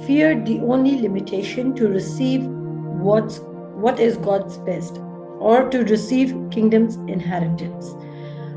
Fear the only limitation to receive what is God's best or to receive kingdom's inheritance।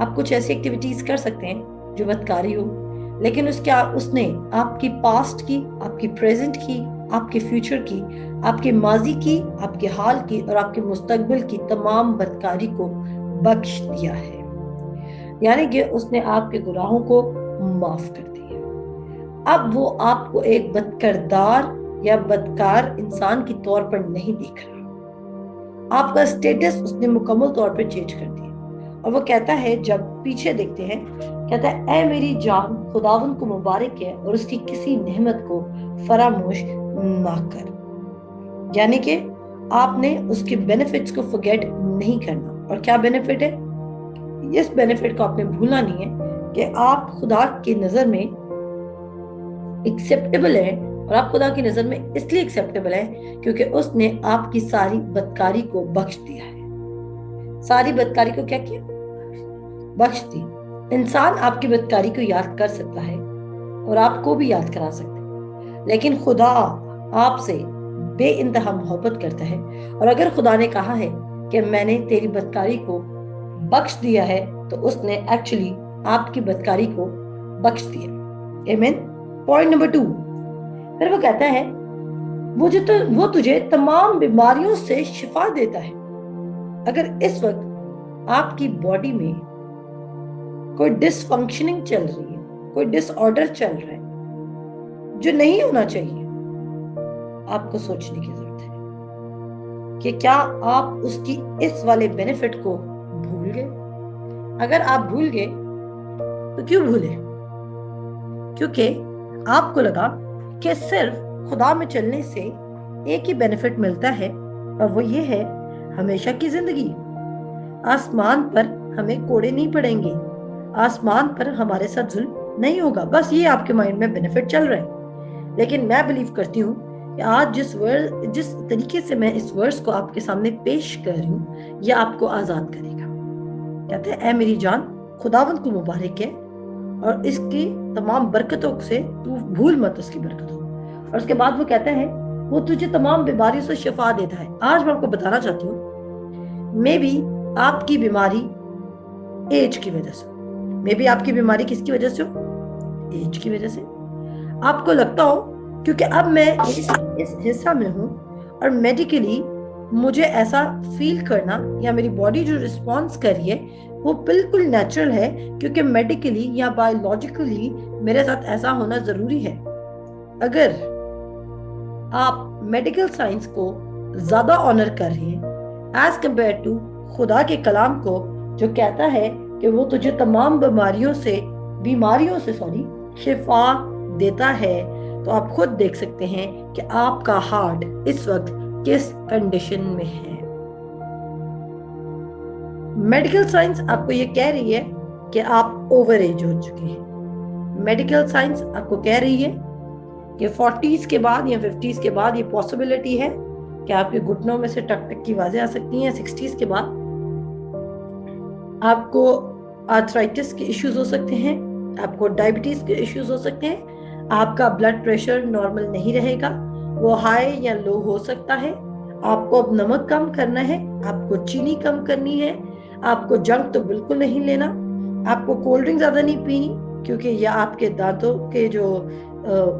آپ کچھ ایسی activities کر سکتے ہیں جو بدکاری ہو، لیکن اس نے آپ کی پاسٹ کی، آپ کی پریزنٹ کی، آپ کے فیوچر کی، آپ کے ماضی کی، آپ کے حال کی اور آپ کے مستقبل کی تمام بدکاری کو بخش دیا ہے، یعنی کہ اس نے آپ کے گناہوں کو معاف کر دیا۔ اب وہ آپ کو ایک بدکردار یا بدکار انسان کی طور پر نہیں دیکھ رہا، آپ کا اسٹیٹس اس نے مکمل طور پر چینج کر دیا۔ اور وہ کہتا ہے، جب پیچھے دیکھتے ہیں، کہتا ہے اے میری جان خداوند کو مبارک ہے اور اس کی کسی نعمت کو فراموش نہ کر، یعنی کہ آپ نے اس کے بینیفٹس کو فرگیٹ نہیں کرنا۔ اور کیا بینیفٹ ہے؟ اس بینیفٹ کو آپ نے بھولنا نہیں ہے کہ آپ خدا کی نظر میں ایکسیپٹیبل ہے، اور آپ خدا کی نظر میں اس لیے ایکسیپٹیبل ہے کیونکہ اس نے آپ کی ساری بدکاری کو بخش دیا ہے۔ ساری بدکاری کو کیا کیا؟ بخش دی۔ انسان آپ کی بدکاری کو یاد کر سکتا ہے اور آپ کو بھی یاد کرا سکتا ہے، لیکن خدا آپ سے بے انتہا محبت کرتا ہے، اور اگر خدا نے کہا ہے کہ میں نے تیری بدکاری کو بخش دیا ہے تو اس نے ایکچولی آپ کی بدکاری کو بخش دیا۔ آمین۔ پوائنٹ نمبر 2، پھر وہ کہتا ہے وہ تجھے تمام بیماریوں سے شفا دیتا ہے۔ اگر اس وقت آپ کی باڈی میں کوئی ڈس فنکشننگ چل رہی ہے، کوئی ڈس آرڈر چل رہا ہے جو نہیں ہونا چاہیے، آپ کو سوچنے کی ضرورت ہے کہ کیا آپ اس کی اس والے بینیفٹ کو بھول گئے؟ اگر آپ بھول گئے تو کیوں بھولے؟ کیونکہ آپ کو لگا کہ صرف خدا میں چلنے سے ایک ہی بینیفٹ ملتا ہے، اور وہ یہ ہے ہمیشہ کی زندگی۔ آسمان پر ہمیں کوڑے نہیں پڑیں گے، آسمان پر ہمارے ساتھ ظلم نہیں ہوگا، بس یہ آپ کے مائنڈ میں بینیفٹ چل رہا ہے۔ لیکن میں بلیو کرتی ہوں کہ آج جس طریقے سے میں اس ورس کو آپ کے سامنے پیش کر رہی ہوں، یہ آپ کو آزاد کرے گا۔ کہتے ہیں اے میری جان خداوند کو مبارک ہے اور اس کی تمام برکتوں سے تو بھول مت اس کی برکتوں۔ اور اس کے بعد وہ کہتا ہے وہ تجھے تمام بیماریوں سے شفا دیتا ہے۔ آج میں آپ کو بتانا چاہتی ہوں، مے بی آپ کی بیماری ایج کی وجہ سے، مے بی آپ کی بیماری کس کی وجہ سے ہو؟ ایج کی وجہ سے۔ آپ کو لگتا ہو کیونکہ اب میں اس حصہ میں ہوں اور میڈیکلی مجھے ایسا فیل کرنا یا میری باڈی جو رسپانس کر رہی ہے وہ بالکل نیچرل ہے، کیونکہ میڈیکلی یا بایولوجیکلی میرے ساتھ ایسا ہونا ضروری ہے۔ اگر آپ میڈیکل سائنس کو زیادہ آنر کر رہے ہیں ایز کمپیئر ٹو خدا کے کلام کو جو کہتا ہے کہ وہ تجھے تمام بیماریوں سے شفا دیتا ہے، تو آپ خود دیکھ سکتے ہیں کہ آپ کا ہارٹ اس وقت کس کنڈیشن میں ہے۔ میڈیکل سائنس آپ کو یہ کہہ رہی ہے کہ آپ اوور ایج ہو چکے ہیں۔ میڈیکل سائنس آپ کو کہہ رہی ہے کہ 40s کے بعد یا 50s کے بعد یہ پاسبلٹی ہے کہ آپ کے گھٹنوں میں سے ٹک ٹک کی آوازیں آ سکتی ہیں۔ 60s کے بعد آپ کو آرتھرائٹس کے ایشوز ہو سکتے ہیں، آپ کو ڈائبٹیز کے ایشوز ہو سکتے ہیں، آپ کا بلڈ پریشر نارمل نہیں رہے گا، وہ ہائی یا لو ہو سکتا ہے۔ آپ کو اب نمک کم کرنا ہے، آپ کو چینی کم کرنی ہے، آپ کو جنک تو بالکل نہیں لینا، آپ کو کولڈ ڈرنک زیادہ نہیں پینی کیونکہ یہ آپ کے دانتوں کے جو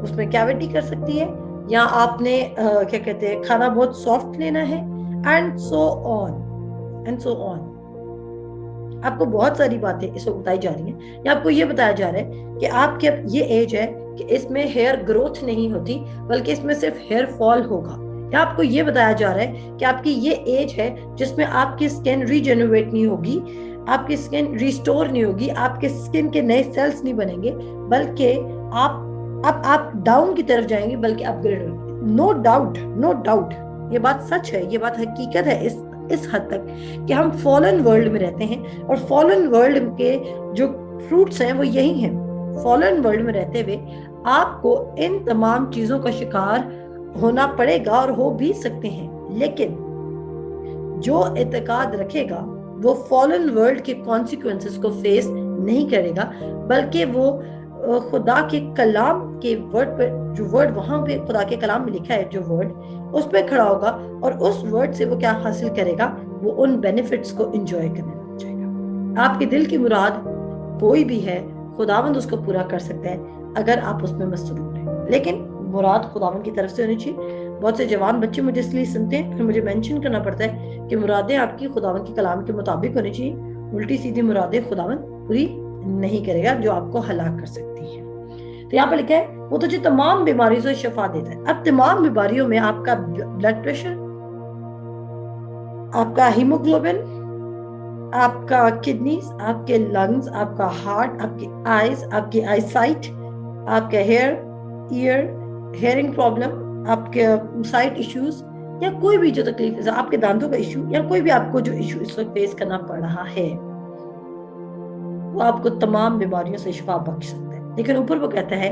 اس میں کیویٹی کر سکتی ہے، یا آپ نے کیا کہتے ہیں کھانا بہت سافٹ لینا ہے، اینڈ سو آن۔ آپ کو بہت ساری باتیں اس وقت بتائی جا رہی ہیں، یا آپ کو یہ بتایا جا رہا ہے کہ آپ کی یہ ایج ہے کہ اس میں ہیئر گروتھ نہیں ہوتی بلکہ اس میں صرف ہیئر فال ہوگا، یا آپ کو یہ بتایا جا رہا ہے کہ آپ کی یہ ایج ہے جس میں آپ کی سکن ریجنریٹ نہیں ہوگی، آپ کی سکن ریسٹور نہیں ہوگی، آپ کے سکن کے نئے سیلز نہیں بنیں گے، بلکہ آپ ڈاؤن کی طرف جائیں گے بلکہ اپ گریڈ ہوگی۔ نو ڈاؤٹ یہ بات سچ ہے، یہ بات حقیقت ہے اس حد تک کہ ہم فالن ورلڈ میں رہتے ہیں، اور فالن ورلڈ کے جو فروٹس ہیں وہ یہی ہیں۔ فالن ورلڈ میں رہتے ہوئے آپ کو ان تمام چیزوں کا شکار ہونا پڑے گا اور ہو بھی سکتے ہیں، لیکن جو اعتقاد رکھے گا وہ فالن ورلڈ کے کانسیکوینسز کو فیس نہیں کرے گا، بلکہ وہ خدا کے کلام کے ورڈ پر، جو ورڈ وہاں پہ خدا کے کلام میں لکھا ہے، جو ورڈ اس پہ کھڑا ہوگا، اور اس ورڈ سے وہ کیا حاصل کرے گا؟ وہ ان بینیفٹس کو انجوائے کرنے لگ جائے گا۔ آپ کے دل کی مراد کوئی بھی ہے خداوند اس کو پورا کر سکتا ہے اگر آپ اس میں مصروف ہیں، لیکن مراد خداوند کی طرف سے ہونی چاہیے۔ بہت سے جوان بچے مجھے اس لیے سنتے ہیں، پھر مجھے مینشن کرنا پڑتا ہے کہ مرادیں آپ کی خداوند کے کلام کے مطابق ہونی چاہیے، الٹی سیدھی مرادیں خداوند پوری نہیں کرے گا جو آپ کو ہلاک کر سکتی ہیں۔ تو یہاں پہ لکھا ہے وہ تجھے تمام بیماریوں سے شفا دیتا ہے۔ اب تمام بیماریوں میں آپ کا بلڈ پریشر، آپ کا ہیموگلوبن، آپ کا کڈنیز، آپ کے لنگز، آپ کا ہارٹ، آپ کی آئیز، آپ کی آئی سائٹ، آپ کا ایئر ہیئرنگ پرابلم، آپ کے سائٹ ایشوز، یا کوئی بھی جو تکلیف، آپ کے دانتوں کا ایشو، یا کوئی بھی آپ کو جو ایشو اس وقت فیس کرنا پڑ رہا ہے، وہ آپ کو تمام بیماریوں سے شفا بخش سکتا ہے۔ لیکن اوپر وہ کہتا ہے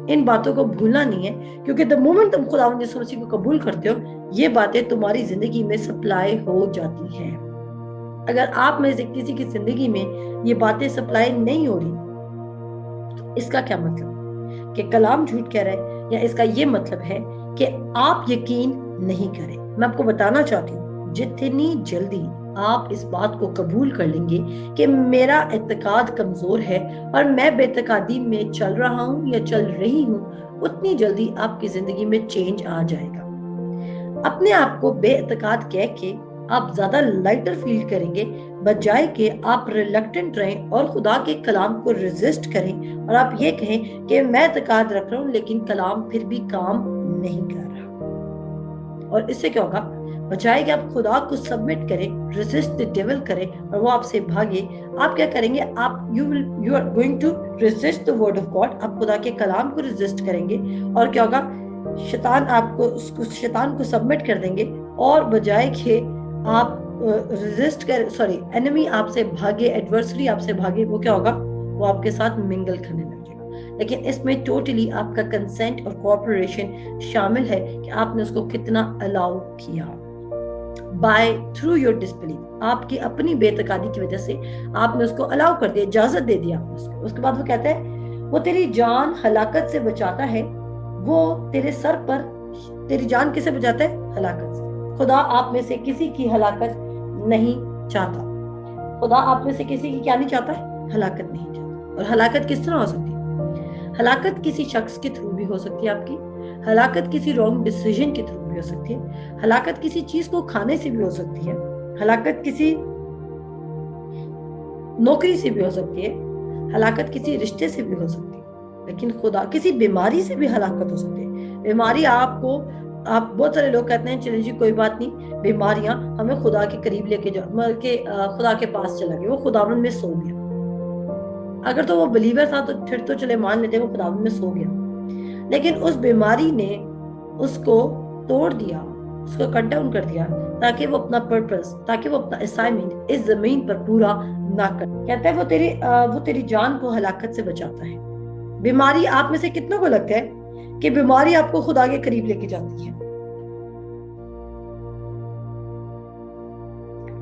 ان باتوں کو بھولنا نہیں ہے، کیونکہ the moment تم خداوند یسوع مسیح کو قبول کرتے ہو، یہ باتیں تمہاری زندگی میں سپلائی ہو جاتی ہیں۔ اگر آپ میں سے کسی کی زندگی میں یہ باتیں سپلائی نہیں ہو رہی تو اس کا کیا مطلب؟ کہ کلام جھوٹ کہہ رہا ہے، یا اس کا یہ مطلب ہے کہ آپ یقین نہیں کریں؟ میں آپ کو بتانا چاہتی ہوں جتنی جلدی آپ اس بات کو قبول کر لیں گے کہ میرا اعتقاد کمزور ہے اور میں بے اعتقادی میں چل رہا ہوں یا چل رہی ہوں، اتنی جلدی آپ کی زندگی میں چینج آ جائے گا۔ اپنے آپ کو بے اعتقاد کہہ کے آپ زیادہ لائٹر فیل کریں گے، بجائے کہ آپ ریلکٹنٹ رہیں اور خدا کے کلام کو ریزسٹ کریں، اور آپ یہ کہیں کہ میں اعتقاد رکھ رہا ہوں لیکن کلام پھر بھی کام نہیں کر رہا۔ اور اس سے کیا ہوگا؟ بجائے کہ آپ خدا کو سبمٹ کریں، ریزسٹ دی ڈیول کریں اور وہ آپ سے بھاگے، آپ کیا کریں گے؟ آپ you are going to resist the word of God, آپ خدا کے کلام کو ریزسٹ کریں گے، اور کیا ہوگا؟ شیطان کو سبمٹ کر دیں گے، اور بجائے کہ آپ انیمی آپ سے بھاگے، ایڈورسری آپ سے بھاگے، وہ کیا ہوگا؟ وہ آپ کے ساتھ منگل کرنے لگ جائے گا۔ لیکن اس میں ٹوٹلی آپ کا کنسنٹ اور کوآپریشن شامل ہے کہ آپ نے اس کو کتنا الاؤ کیا۔ بائی تھرو یور ڈسبلیف، آپ کی اپنی بے اعتقادی کی وجہ سے آپ نے اس کو الاؤ کر دیا، اجازت دے دیا آپ نے اس کو۔ اس کے بعد وہ کہتا ہے وہ تیری جان ہلاکت سے بچاتا ہے، وہ تیرے سر پر، تیری جان کسے بچاتا ہے؟ ہلاکت سے۔ خدا آپ میں سے کسی کی ہلاکت نہیں چاہتا۔ خدا آپ میں سے کسی کی کیا نہیں چاہتا ہے؟ ہلاکت نہیں چاہتا۔ اور ہلاکت کس طرح ہو سکتی ہے؟ ہلاکت کسی شخص کے تھرو بھی ہو سکتی ہے آپ کی، ہلاکت کسی رانگ ڈیسیژن کے تھرو بھی ہو سکتی ہے، ہلاکت کسی چیز کو کھانے سے بھی ہو سکتی ہے، ہلاکت کسی نوکری سے بھی ہو سکتی ہے، ہلاکت کسی رشتے سے بھی ہو سکتی ہے، لیکن خدا کسی بیماری سے بھی ہلاکت ہو سکتی ہے۔ بیماری آپ بہت سارے لوگ کہتے ہیں چلیں جی کوئی بات نہیں، بیماریاں ہمیں خدا کے قریب لے کے جاؤ، کہ خدا کے پاس چلا گیا، وہ خداوند میں سو گیا۔ اگر تو وہ بلیور تھا تو پھر تو چلے مان لیتے وہ خداوند میں سو گیا، لیکن اس بیماری نے اس کو توڑ دیا، اس کو کٹ ڈاؤن کر دیا، تاکہ وہ اپنا پرپس، تاکہ وہ اپنا اسائنمنٹ اس زمین پر پورا نہ کر۔ کہتا ہے وہ تیری جان کو ہلاکت سے بچاتا ہے۔ بیماری آپ میں سے کتنوں کو لگتا ہے کہ بیماری آپ کو خدا کے قریب لے کے جاتی ہے؟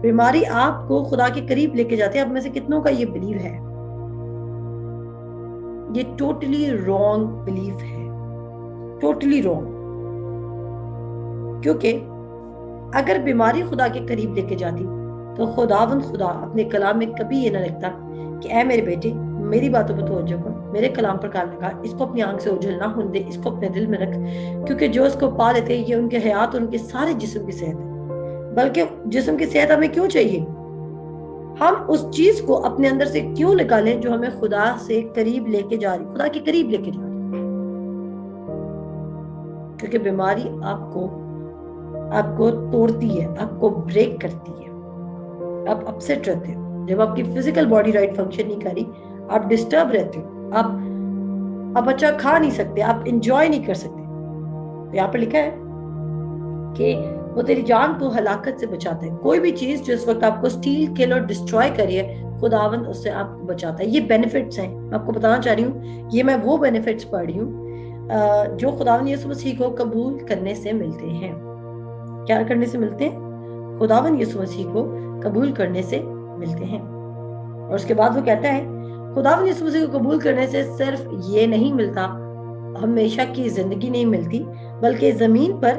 بیماری آپ کو خدا کے قریب لے کے جاتی ہے، آپ میں سے کتنوں کا یہ بلیو ہے؟ یہ ٹوٹلی رانگ بلیف ہے، ٹوٹلی رانگ۔ کیونکہ اگر بیماری خدا کے قریب لے کے جاتی تو خداوند خدا اپنے کلام میں کبھی یہ نہ لکھتا کہ اے میرے بیٹے میری باتوں پر توجہ کر، میرے کلام پر کان لگا، اس کو اپنی آنکھ سے اوجھل نہ ہونے دے، اس کو اپنے دل میں رکھ، کیونکہ جو اس کو پا لیتے یہ ان کے حیات اور ان کے سارے جسم کی صحت ہے۔ بلکہ جسم کی صحت ہمیں کیوں چاہیے؟ ہم اس چیز کو اپنے اندر سے کیوں نکالیں جو ہمیں خدا سے قریب لے کے جا رہی، خدا کے قریب لے کے جا رہی؟ کیونکہ بیماری آپ کو توڑتی ہے، آپ کو بریک کرتی ہے، آپ اپسیٹ رہتے ہو، جب آپ کی فزیکل باڈی رائٹ فنکشن نہیں کری، آپ ڈسٹرب رہتے ہو، آپ اچھا کھا نہیں سکتے، آپ انجوائے نہیں کر سکتے۔ یہاں پر لکھا ہے کہ وہ تیری جان کو ہلاکت سے بچاتا ہے۔ کوئی بھی چیز جو اس وقت آپ کو سٹیل کل اور ڈسٹروائے کری ہے، خداوند اس سے آپ کو بچاتا ہے۔ یہ بینیفٹس ہیں، میں آپ کو بتانا چاہ رہی ہوں، یہ میں وہ بینیفٹس پڑھ رہی ہوں جو خداوند یسوع مسیح کو قبول کرنے سے ملتے ہیں۔ کیا کرنے سے ملتے ہیں؟ خداوند یسوع مسیح کو قبول کرنے سے ملتے ہیں۔ اور اس کے بعد وہ کہتا ہے خداوند یسوع مسیح کو قبول کرنے سے صرف یہ نہیں ملتا، ہمیشہ کی زندگی نہیں ملتی، بلکہ زمین پر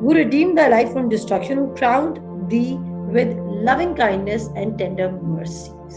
Who redeemed thy life from destruction, who crowned thee with loving kindness and tender mercies.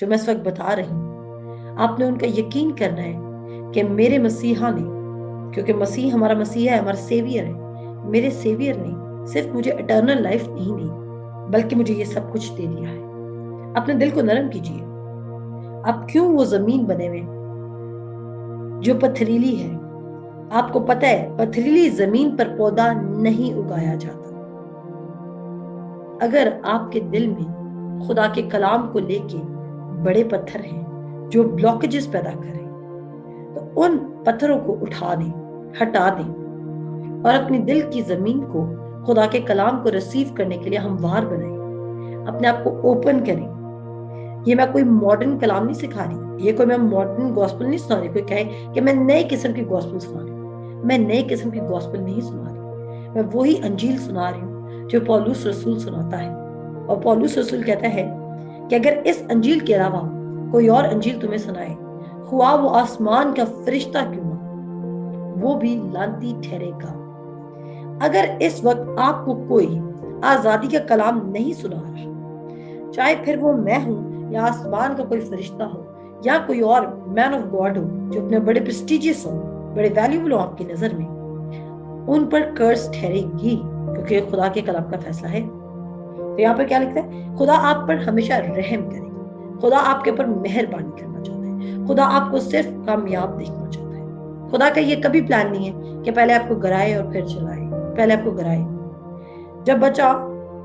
جو میں اس وقت بتا رہی ہوں، آپ نے ان کا یقین کرنا ہے کہ میرے مسیحا نے، کیونکہ مسیح ہمارا مسیح ہے، ہمارا سیویئر ہے، میرے سیویئر نے صرف مجھے اٹرنل لائف نہیں دی بلکہ مجھے یہ سب کچھ دے دیا ہے۔ اپنے دل کو نرم کیجیے۔ آپ کیوں وہ زمین بنے ہوئے جو پتھریلی ہے؟ آپ کو پتہ ہے پتھریلی زمین پر پودا نہیں اگایا جاتا۔ اگر آپ کے دل میں خدا کے کلام کو لے کے بڑے پتھر ہیں جو بلاکیجز پیدا کریں، تو ان پتھروں کو اٹھا دیں، ہٹا دیں، اور اپنی دل کی زمین کو خدا کے کلام کو ریسیو کرنے کے لیے ہموار بنائیں، اپنے آپ کو اوپن کریں۔ یہ میں کوئی ماڈرن کلام نہیں سکھا رہی، یہ کوئی میں ماڈرن گاسپل نہیں سنا رہی۔ کوئی کہے کہ میں نئے قسم کی گاسپل سنا رہی ہوں، میں نئے قسم کی گاسپل نہیں سنا رہی، میں وہی انجیل سنا رہی ہوں جو پولس رسول سناتا ہے۔ اور پولس رسول کہتا ہے کہ اگر اس انجیل کے علاوہ کوئی اور انجیل تمہیں سنائے، خواہ وہ آسمان کا فرشتہ کیوں نہ، وہ بھی لعنتی ٹھہرے گا۔ اگر اس وقت آپ کو کوئی آزادی کا کلام نہیں سنا رہا، چاہے پھر وہ میں ہوں یا آسمان کا کوئی فرشتہ ہو یا کوئی اور مین آف گاڈ ہو جو اپنے بڑے پریسٹیجیس ہوں، بڑے ویلیوبل ہوں آپ کی نظر میں، ان پر کرس ٹھہرے گی، کیونکہ خدا کے کلام کا فیصلہ ہے۔ تو یہاں پر کیا لکھتا ہے؟ خدا آپ پر ہمیشہ رحم کرے گا، خدا آپ کے اوپر مہربانی کرنا چاہتا ہے، خدا آپ کو صرف کامیاب دیکھنا چاہتا ہے۔ خدا کا یہ کبھی پلان نہیں ہے کہ پہلے آپ کو گرائے اور پھر چلائے، پہلے آپ کو گرائے۔ جب بچہ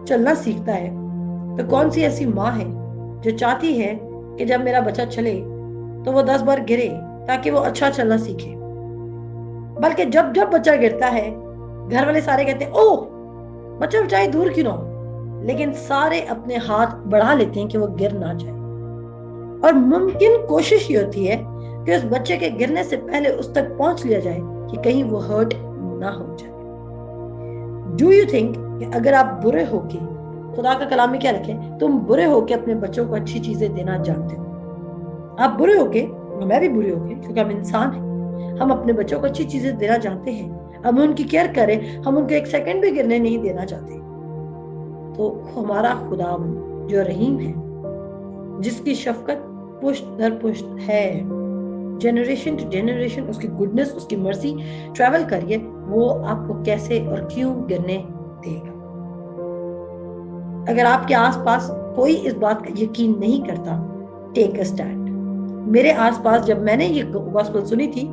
چلنا سیکھتا ہے تو کون سی ایسی ماں ہے جو چاہتی ہے کہ جب میرا بچہ چلے تو وہ 10 بار گرے تاکہ وہ اچھا چلنا سیکھے؟ بلکہ جب بچہ گرتا ہے گھر والے سارے کہتے ہیں اوہ بچہ چاہے دور کیوں نہ ہو، لیکن سارے اپنے ہاتھ بڑھا لیتے ہیں کہ وہ گر نہ جائے، اور ممکن کوشش یہ ہوتی ہے کہ اس بچے کے گرنے سے پہلے اس تک پہنچ لیا جائے کہ کہیں وہ ہرٹ نہ ہو جائے۔ ڈو یو تھنک کہ اگر آپ برے ہو کے، خدا کا کلام میں کیا لکھے، تم برے ہو کے اپنے بچوں کو اچھی چیزیں دینا جانتے ہو؟ آپ برے ہو کے، میں بھی برے ہو کے، کیونکہ ہم انسان ہیں، ہم اپنے بچوں کو اچھی چیزیں دینا جانتے ہیں، ہم ان کی کیئر کریں، ہم ان کو ایک سیکنڈ بھی گرنے نہیں دینا چاہتے۔ تو ہمارا خدا جو رحیم ہے، جس کی شفقت پشت در پشت ہے، جنریشن ٹو جنریشن اس کی گڈنس، اس کی مرسی ٹریول کریے، وہ آپ کو کیسے اور کیوں گرنے دے گا؟ اگر آپ کے آس پاس کوئی اس بات کا یقین نہیں کرتا، ٹیک اے اسٹینڈ۔ میرے آس پاس جب میں نے یہ گاسپل سنی تھی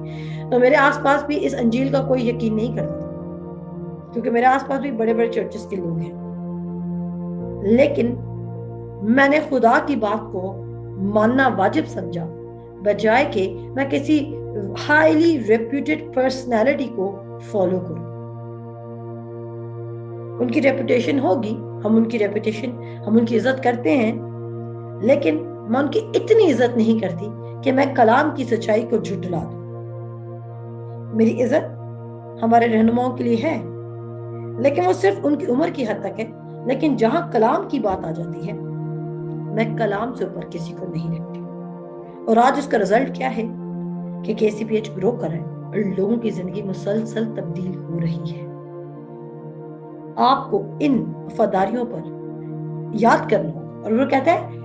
تو میرے آس پاس بھی اس انجیل کا کوئی یقین نہیں کرتا تھا، کیونکہ میرے آس پاس بھی بڑے بڑے چرچز کے لوگ ہیں، لیکن میں نے خدا کی بات کو ماننا واجب سمجھا، بجائے کہ میں کسی ہائیلی ریپیوٹیڈ پرسنالٹی کو فالو کروں۔ ان کی ریپوٹیشن ہوگی، ہم ان کی عزت کرتے ہیں، لیکن میں ان کی اتنی عزت نہیں کرتی کہ میں کلام کی سچائی کو جھٹلا دوں۔ میری عزت ہمارے رہنماؤں کے لیے ہے، لیکن وہ صرف ان کی عمر کی حد تک ہے، لیکن جہاں کلام کی بات آ جاتی ہے، میں کلام سے اوپر کسی کو نہیں رکھتی۔ اور آج اس کا رزلٹ کیا ہے کہ KCPH گرو کر رہا ہے اور لوگوں کی زندگی مسلسل تبدیل ہو رہی ہے۔ آپ کو ان وفاداریوں پر یاد کرنا ہوگا، اور وہ کہتا ہے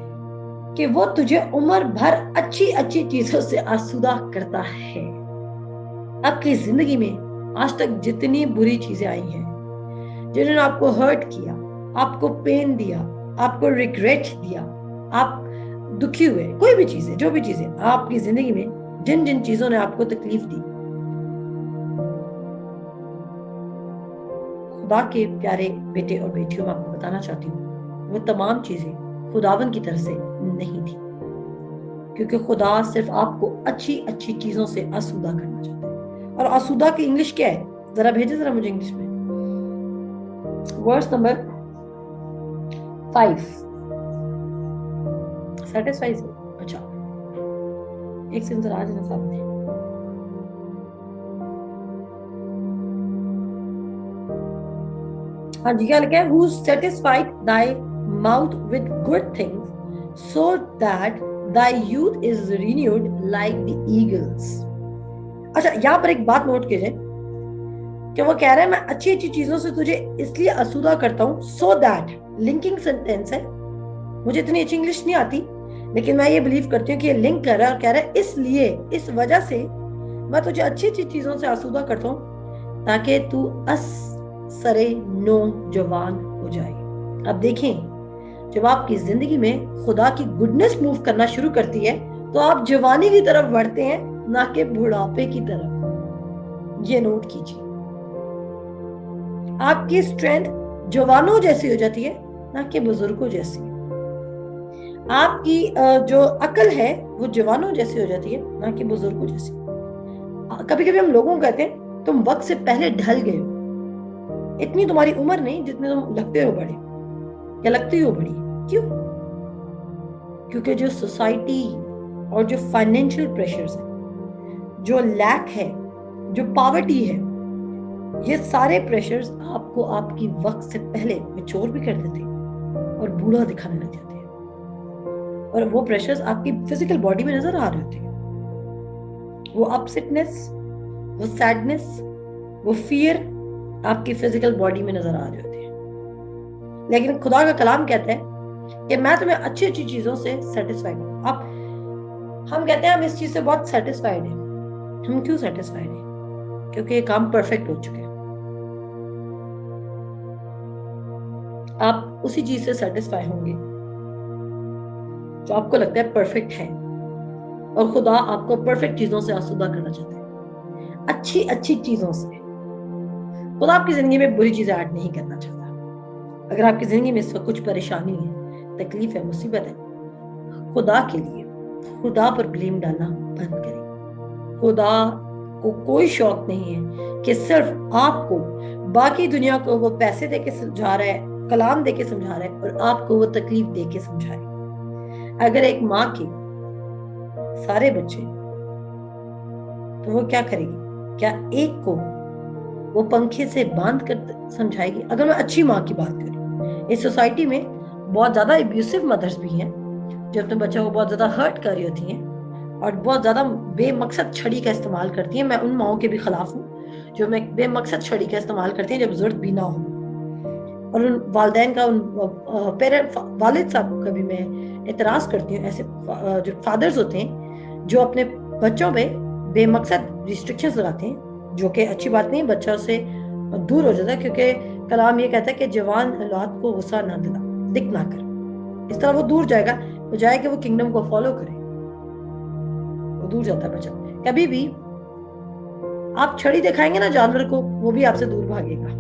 کہ وہ تجھے عمر بھر اچھی چیزوں سے آسودہ کرتا ہے۔ آپ کی زندگی میں آج تک جتنی بری چیزیں آئی ہیں، جنہوں نے آپ کو ہرٹ کیا، آپ کو پین دیا، آپ کو ریگریٹ دیا، آپ دکھی ہوئے، کوئی بھی چیزیں، جو بھی چیزیں آپ کی زندگی میں، جن چیزوں نے آپ کو تکلیف دی، خدا کے پیارے بیٹے اور بیٹیوں میں آپ کو بتانا چاہتی ہوں، وہ تمام چیزیں خداوند کی طرف سے نہیں تھی، کیونکہ خدا صرف آپ کو اچھی چیزوں سے آسودہ کرنا چاہتا ہے۔ اور آسودہ کی انگلش کیا ہے؟ ذرا بھیجے ذرا مجھے انگلش میں، ورس نمبر 5 سیٹسفائز۔ اچھا ایک سیکنڈ ذرا آج نا سامنے، ہاں جی کیا لکھا ہے؟ who satisfied thy mouth with good things so that thy youth is renewed like the eagles۔ اچھا یہاں پر ایک بات نوٹ کیجئے کہ وہ کہہ رہا ہے میں اچھی چیزوں سے تجھے اس لیے آسودہ کرتا ہوں، so that لنکنگ سینٹینس ہے، مجھے اتنی اچھی انگلش نہیں آتی لیکن میں یہ بلیو کرتی ہوں کہ یہ لنک کر رہا ہے اور کہہ رہا ہے اس لیے، اس وجہ سے میں تجھے اچھی اچھی چیزوں سے آسودہ کرتا ہوں تاکہ تو سرے نوجوان ہو جائے۔ اب دیکھیں، جب آپ کی زندگی میں خدا کی گڈنس موو کرنا شروع کرتی ہے تو آپ جوانی کی طرف بڑھتے ہیں، نہ کہ بڑھاپے کی طرف۔ یہ نوٹ کیجیے، آپ کی اسٹرینتھ جوانوں جیسی ہو جاتی ہے، نہ کہ بزرگوں جیسی۔ آپ کی جو عقل ہے وہ جوانوں جیسی ہو جاتی ہے، نہ کہ بزرگوں جیسی۔ کبھی کبھی ہم لوگوں کو کہتے ہیں تم وقت سے پہلے ڈھل گئے ہو، اتنی تمہاری عمر نہیں جتنے تم لگتے ہو بڑے یا لگتی ہو بڑی۔ کیوں؟ کیونکہ جو سوسائٹی اور جو فائنینشیل پریشرز ہیں، جو لیک ہے، جو پاورٹی ہے، یہ سارے پریشرز آپ کو آپ کی وقت سے پہلے میچور بھی کر دیتے ہیں اور بوڑھا دکھانے لگ جاتے ہیں، اور وہ پریشرز آپ کی فزیکل باڈی میں نظر آ رہے ہوتے ہیں۔ وہ اپسٹنس، وہ سیڈنس، وہ فیئر آپ کی فزیکل باڈی میں نظر آ رہے ہوتے ہیں۔ لیکن خدا کا کلام کہتا ہے کہ میں تمہیں اچھی اچھی چیزوں سے سیٹسفائیڈ ہوں۔ اب ہم کہتے ہیں ہم اس چیز سے بہت سیٹسفائیڈ ہیں۔ ہم کیوں سیٹسفائیڈ ہیں؟ کیونکہ یہ کام پرفیکٹ ہو چکے ہیں۔ آپ اسی چیز سے سیٹسفائی ہوں گے جو آپ کو لگتا ہے پرفیکٹ ہے، اور خدا آپ کو پرفیکٹ چیزوں سے آسودہ کرنا چاہتا ہے، اچھی اچھی چیزوں سے۔ خدا آپ کی زندگی میں بری چیزیں ایڈ نہیں کرنا چاہتا۔ اگر آپ کی زندگی میں اس وقت کچھ پریشانی ہے، تکلیف ہے، مصیبت ہے، خدا کے لیے خدا پر بلیم ڈالنا بند کریں۔ خدا کو کوئی شوق نہیں ہے کہ صرف آپ کو، باقی دنیا کو وہ پیسے دے کے سمجھا رہا ہے، کلام دے کے سمجھا رہا ہے، اور آپ کو وہ تکلیف دے کے سمجھائے۔ اگر ایک ماں کے سارے بچے تو وہ کیا کرے گی؟ کیا ایک کو وہ پنکھے سے باندھ کر سمجھائے گی؟ اگر میں اچھی ماں کی بات کروں، اس سوسائٹی میں بہت زیادہ ابیوسو مدرز بھی ہیں جو اپنے بچوں کو بہت زیادہ ہرٹ کر رہی ہوتی ہیں اور بہت زیادہ بے مقصد چھڑی کا استعمال کرتی ہیں۔ میں ان ماؤں کے بھی خلاف ہوں جو میں بے مقصد چھڑی کا استعمال کرتی ہیں جب ضرورت بھی نہ ہو، اور ان والدین کا، ان والد صاحب کا بھی میں اعتراض کرتی ہوں۔ ایسے جو فادرز ہوتے ہیں جو اپنے بچوں پہ بے مقصد ریسٹرکشنز لگاتے ہیں، جو کہ اچھی بات نہیں، بچوں سے دور ہو جاتا ہے، کیونکہ کلام یہ کہتا ہے کہ جوان اولاد کو غصہ نہ دلا، دکھ نہ کر، اس طرح وہ دور جائے گا، بجائے کہ وہ کنگڈم کو فالو کرے، وہ دور جاتا ہے بچہ۔ کبھی بھی آپ چھڑی دکھائیں گے نا جانور کو، وہ بھی آپ سے دور بھاگے گا۔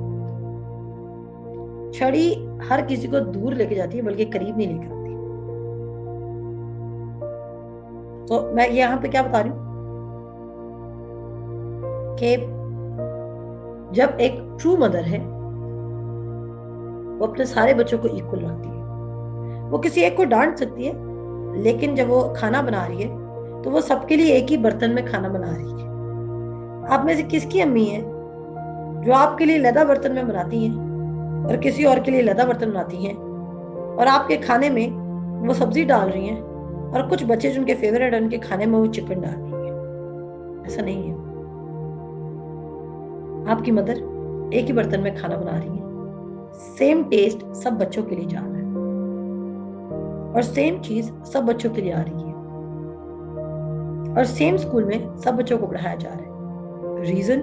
چھڑی ہر کسی کو دور لے کے جاتی ہے، بلکہ قریب نہیں لے کے آتی۔ تو میں یہاں پہ کیا بتا رہی ہوں کہ جب ایک ٹرو مدر ہے وہ اپنے سارے بچوں کو ایکول رکھتی ہے۔ وہ کسی ایک کو ڈانٹ سکتی ہے، لیکن جب وہ کھانا بنا رہی ہے تو وہ سب کے لیے ایک ہی برتن میں کھانا بنا رہی ہے۔ آپ میں سے کس کی امی ہے جو آپ کے لیے علیحدہ برتن میں بناتی ہیں اور کسی اور کے لیے علیحدہ برتن بناتی ہیں، اور آپ کے کھانے میں وہ سبزی ڈال رہی ہیں اور کچھ بچے جن کے فیورٹ ہیں ان کے کھانے میں وہ چکن ڈال رہی ہیں؟ ایسا نہیں ہے۔ آپ کی مدر ایک ہی برتن میں کھانا بنا رہی ہے، سیم ٹیسٹ سب بچوں کے لیے جا رہا ہے، اور سیم چیز سب بچوں کے لیے آ رہی ہے، اور سیم سکول میں سب بچوں کو پڑھایا جا رہا ہے۔ ریزن؟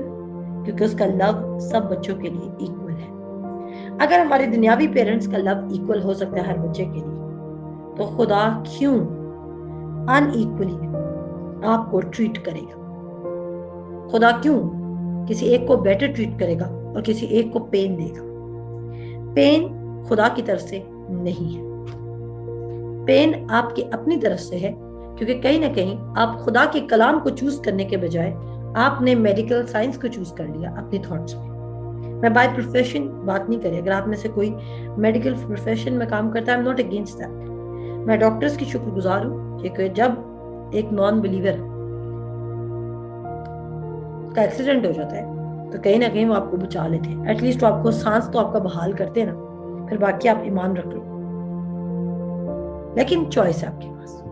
کیونکہ اس کا لو سب بچوں کے لیے ایکول ہے۔ اگر ہمارے دنیاوی پیرنٹس کا لو ایکول ہو سکتا ہے ہر بچے کے لیے، تو خدا کیوں ان ایکولی آپ کو ٹریٹ کرے گا؟ خدا کیوں کسی ایک کو بیٹر ٹریٹ کرے گا اور کسی ایک کو پین دے گا؟ پین خدا کی طرف سے نہیں ہے، پین آپ کی اپنی طرف سے ہے، کیونکہ کہیں نہ کہیں آپ خدا کے کلام کو چوز کرنے کے بجائے آپ نے میڈیکل سائنس کو چوز کر لیا اپنی تھاٹس میں۔ میں بائی پروفیشن بات نہیں کری، اگر آپ میں سے کوئی میڈیکل پروفیشن میں کام کرتا ہے، I'm not against that۔ میں ڈاکٹرز کی شکر گزار ہوں کہ جب ایک نان بلیور کا ایکسیڈنٹ ہو جاتا ہے تو کہیں نہ کہیں وہ آپ کو بچا لیتے ہیں، ایٹ لیسٹ وہ آپ کو سانس تو آپ کا بحال کرتے ہیں نا، پھر باقی آپ ایمان رکھ لو۔ لیکن چوائس ہے آپ کے پاس،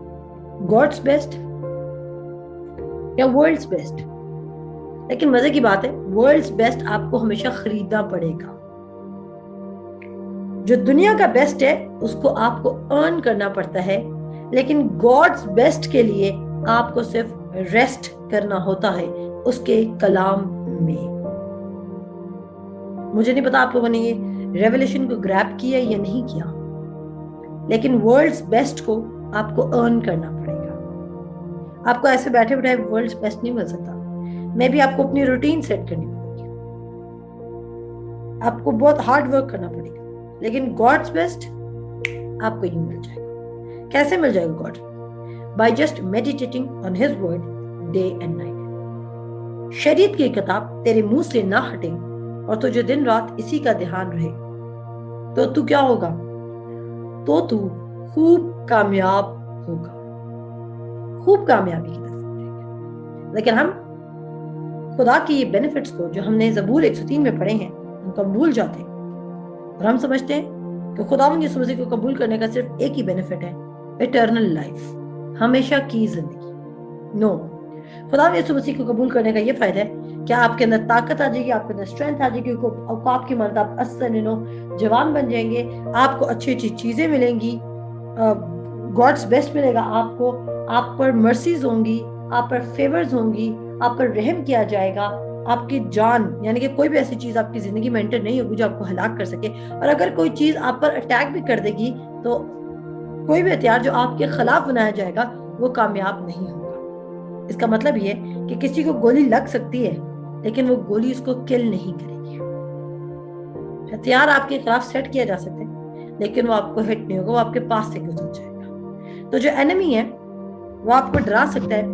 گاڈس بیسٹ یا ورلڈس بیسٹ۔ لیکن مزے کی بات ہے، ورلڈس بیسٹ آپ کو ہمیشہ خریدنا پڑے گا۔ جو دنیا کا بیسٹ ہے اس کو آپ کو ارن کرنا پڑتا ہے، لیکن گاڈز بیسٹ کے لیے آپ کو صرف ریسٹ کرنا ہوتا ہے اس کے کلام میں. مجھے نہیں پتا آپ لوگوں نے یہ ریولیشن کو گریب کیا یا نہیں کیا, لیکن ورلڈز بیسٹ کو آپ کو ارن کرنا پڑے گا. آپ کو ایسے بیٹھے بیٹھے ورلڈز بیسٹ نہیں مل سکتا. میں بھی آپ کو اپنی روٹین سیٹ کرنی پڑے گی, آپ کو بہت ہارڈ ورک کرنا پڑے گا, لیکن گاڈز بیسٹ آپ کو یوں مل جائے گا. کیسے مل جائے گا God? By just meditating on his word day and night. شریعت کی کتاب تیرے منہ سے نہ ہٹے اور تجھے دن رات اسی کا دھیان رہے تو کیا ہوگا؟ تو خوب کامیاب ہوگا, خوب کامیابی کی طرف جائے گا. لیکن ہم خدا کی یہ بینیفٹس کو جو ہم نے زبور 103 میں پڑھے ہیں ان کو بھول جاتے ہیں, اور ہم سمجھتے ہیں کہ خداوند یسوع مسیح کو قبول کرنے کا صرف ایک ہی بینیفٹ ہے, اٹرنل لائف, ہمیشہ کی زندگی. نو, خداوند یسوع مسیح کو قبول کرنے کا یہ فائدہ ہے کہ آپ کے اندر طاقت آ جائے گی, آپ کے اندر اسٹرینتھ آ جائے گی, آپ کی مدد آپ جوان بن جائیں گے, آپ کو اچھی اچھی چیزیں ملیں گی, گاڈز بیسٹ ملے گا آپ کو, آپ پر مرسیز ہوں گی, آپ پر فیورز ہوں گی, آپ پر رحم کیا جائے گا. آپ کی جان یعنی کہ کوئی بھی ایسی چیز آپ کی زندگی میں انٹر نہیں ہوگی جو آپ کو ہلاک کر سکے, اور اگر کوئی چیز آپ پر اٹیک بھی کر دے گی تو کوئی بھی ہتھیار جو آپ کے خلاف بنایا جائے گا وہ کامیاب نہیں ہوگا. اس کا مطلب یہ کہ کسی کو گولی لگ سکتی ہے لیکن وہ گولی اس کو کل نہیں کرے گی. ہتھیار آپ کے خلاف سیٹ کیا جا سکتے ہیں لیکن وہ آپ کو ہٹ نہیں ہوگا, وہ آپ کے پاس سے گزر جائے گا. تو جو اینمی ہے وہ آپ کو ڈرا سکتا ہے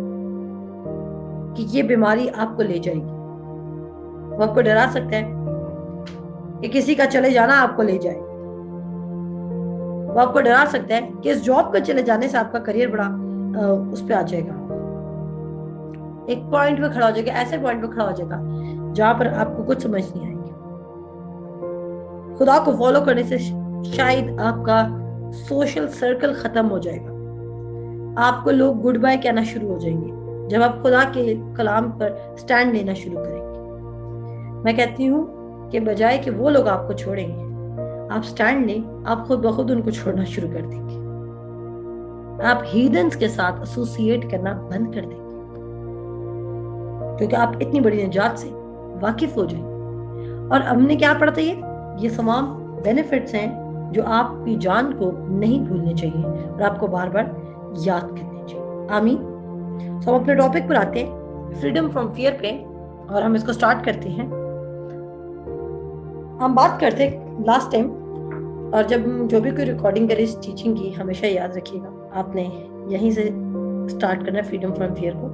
کہ یہ بیماری آپ کو لے جائے گی, وہ آپ کو ڈرا سکتا ہے کہ کسی کا چلے جانا آپ کو لے جائے, وہ آپ کو ڈرا سکتا ہے کہ اس جاب کا چلے جانے سے آپ کا کریئر بڑا اس پہ آ جائے گا, ایک پوائنٹ پہ کھڑا ہو جائے گا, ایسے پوائنٹ پہ کھڑا ہو جائے گا جہاں پر آپ کو کچھ سمجھ نہیں آئے گی. خدا کو فالو کرنے سے شاید آپ کا سوشل سرکل ختم ہو جائے گا, آپ کو لوگ گڈ بائی کہنا شروع ہو جائیں گے جب آپ خدا کے کلام پر سٹینڈ لینا شروع کریں گے. میں کہتی ہوں کہ بجائے کہ وہ لوگ آپ کو چھوڑیں گے, آپ سٹینڈ لیں, آپ خود بخود ان کو چھوڑنا شروع کر دیں گے. آپ ہیدنز کے ساتھ ایسوسیٹ کرنا بند کر دیں گے کیونکہ آپ اتنی بڑی نجات سے واقف ہو جائیں. اور ہم نے کیا پڑھا تھا, یہ تمام بینیفٹس ہیں جو آپ کی جان کو نہیں بھولنے چاہیے اور آپ کو بار بار یاد کرنے چاہیے. آمین. تو ہم اپنے ٹاپک پر آتے ہیں, فریڈم فرام فیئر پہ, اور ہم اس کو سٹارٹ کرتے ہیں. ہم بات کرتے لاسٹ ٹائم, اور جب جو بھی کوئی ریکارڈنگ کرے اس ٹیچنگ کی ہمیشہ یاد رکھیے گا آپ نے یہیں سے سٹارٹ کرنا ہے فریڈم فرام فیئر کو.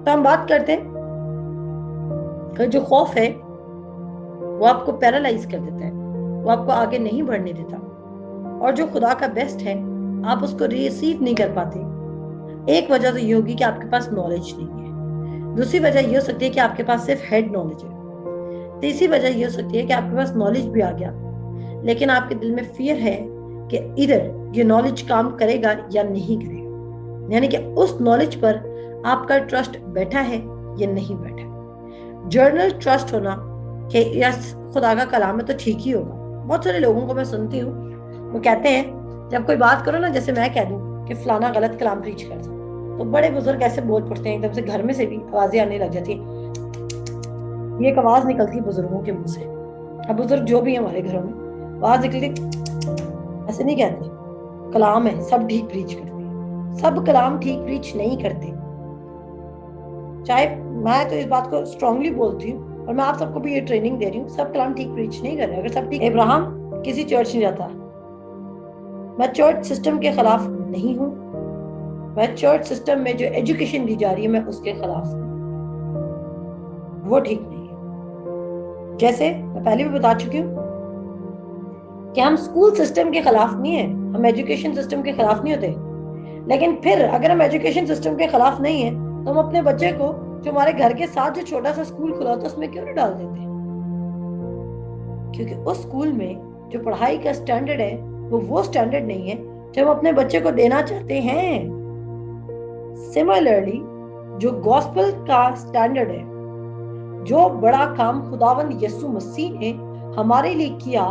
تو ہم بات کرتے ہیں کہ جو خوف ہے وہ آپ کو پیرالائز کر دیتا ہے, وہ آپ کو آگے نہیں بڑھنے دیتا, اور جو خدا کا بیسٹ ہے آپ اس کو ریسیو نہیں کر پاتے. ایک وجہ تو یہ ہوگی کہ آپ کے پاس نالج نہیں ہے, دوسری وجہ یہ ہو سکتی ہے کہ آپ کے پاس صرف ہیڈ نالج ہے, تیسری وجہ یہ ہو سکتی ہے کہ آپ کے پاس نالج بھی آ گیا لیکن آپ کے دل میں فیئر ہے کہ ادھر یہ نالج کام کرے گا یا نہیں کرے گا, یعنی کہ اس نالج پر آپ کا ٹرسٹ بیٹھا ہے یا نہیں بیٹھا. جرنل ٹرسٹ ہونا کہ یس خدا کا کلام ہے تو ٹھیک ہی ہوگا. بہت سارے لوگوں کو میں سنتی ہوں وہ کہتے ہیں جب کوئی بات کرو نا, جیسے میں کہہ دوں کہ فلانا غلط کلام پریچ کرتا تو بڑے بزرگ ایسے بول پڑتے ہیں, ایک دم سے گھر میں سے بھی آوازیں آنے لگ جاتی ہیں, یہ ایک آواز نکلتی بزرگوں کے منہ سے. اب بزرگ جو بھی ہیں ہمارے گھروں میں آواز نکلتی, ایسے نہیں کہتے کلام ہے سب ٹھیک پریچ کرتے ہیں. سب کلام ٹھیک پریچ نہیں کرتے, چاہے میں تو اس بات کو اسٹرانگلی بولتی ہوں اور میں آپ سب کو بھی یہ ٹریننگ دے رہی ہوں, سب کلام ٹھیک پریچ نہیں کر رہے. اگر سب ٹھیک, ابراہم کسی چرچ نہیں جاتا, میں چرچ سسٹم کے خلاف نہیں ہوں, میں چرچ سسٹم میں جو ایجوکیشن دی جا رہی ہے میں اس کے خلاف ہوں, وہ ٹھیک نہیں ہے. جیسے میں پہلے بھی بتا چکی ہوں کہ ہم اسکول سسٹم کے خلاف نہیں ہیں, ہم ایجوکیشن سسٹم کے خلاف نہیں ہوتے, لیکن پھر اگر ہم ایجوکیشن سسٹم کے خلاف نہیں ہیں تو ہم اپنے بچے کو جو ہمارے گھر کے ساتھ جو چھوٹا سا اسکول کھلا ہوتا ہے اس میں کیوں نہیں ڈال دیتے؟ کیونکہ اس اسکول میں جو پڑھائی کا سٹینڈرڈ ہے وہ سٹینڈرڈ نہیں ہے جو ہم اپنے بچے کو دینا چاہتے ہیں. سملرلی جو گاسپل کا سٹینڈرڈ ہے, جو بڑا کام خداوند یسوع مسیح نے ہمارے لیے کیا,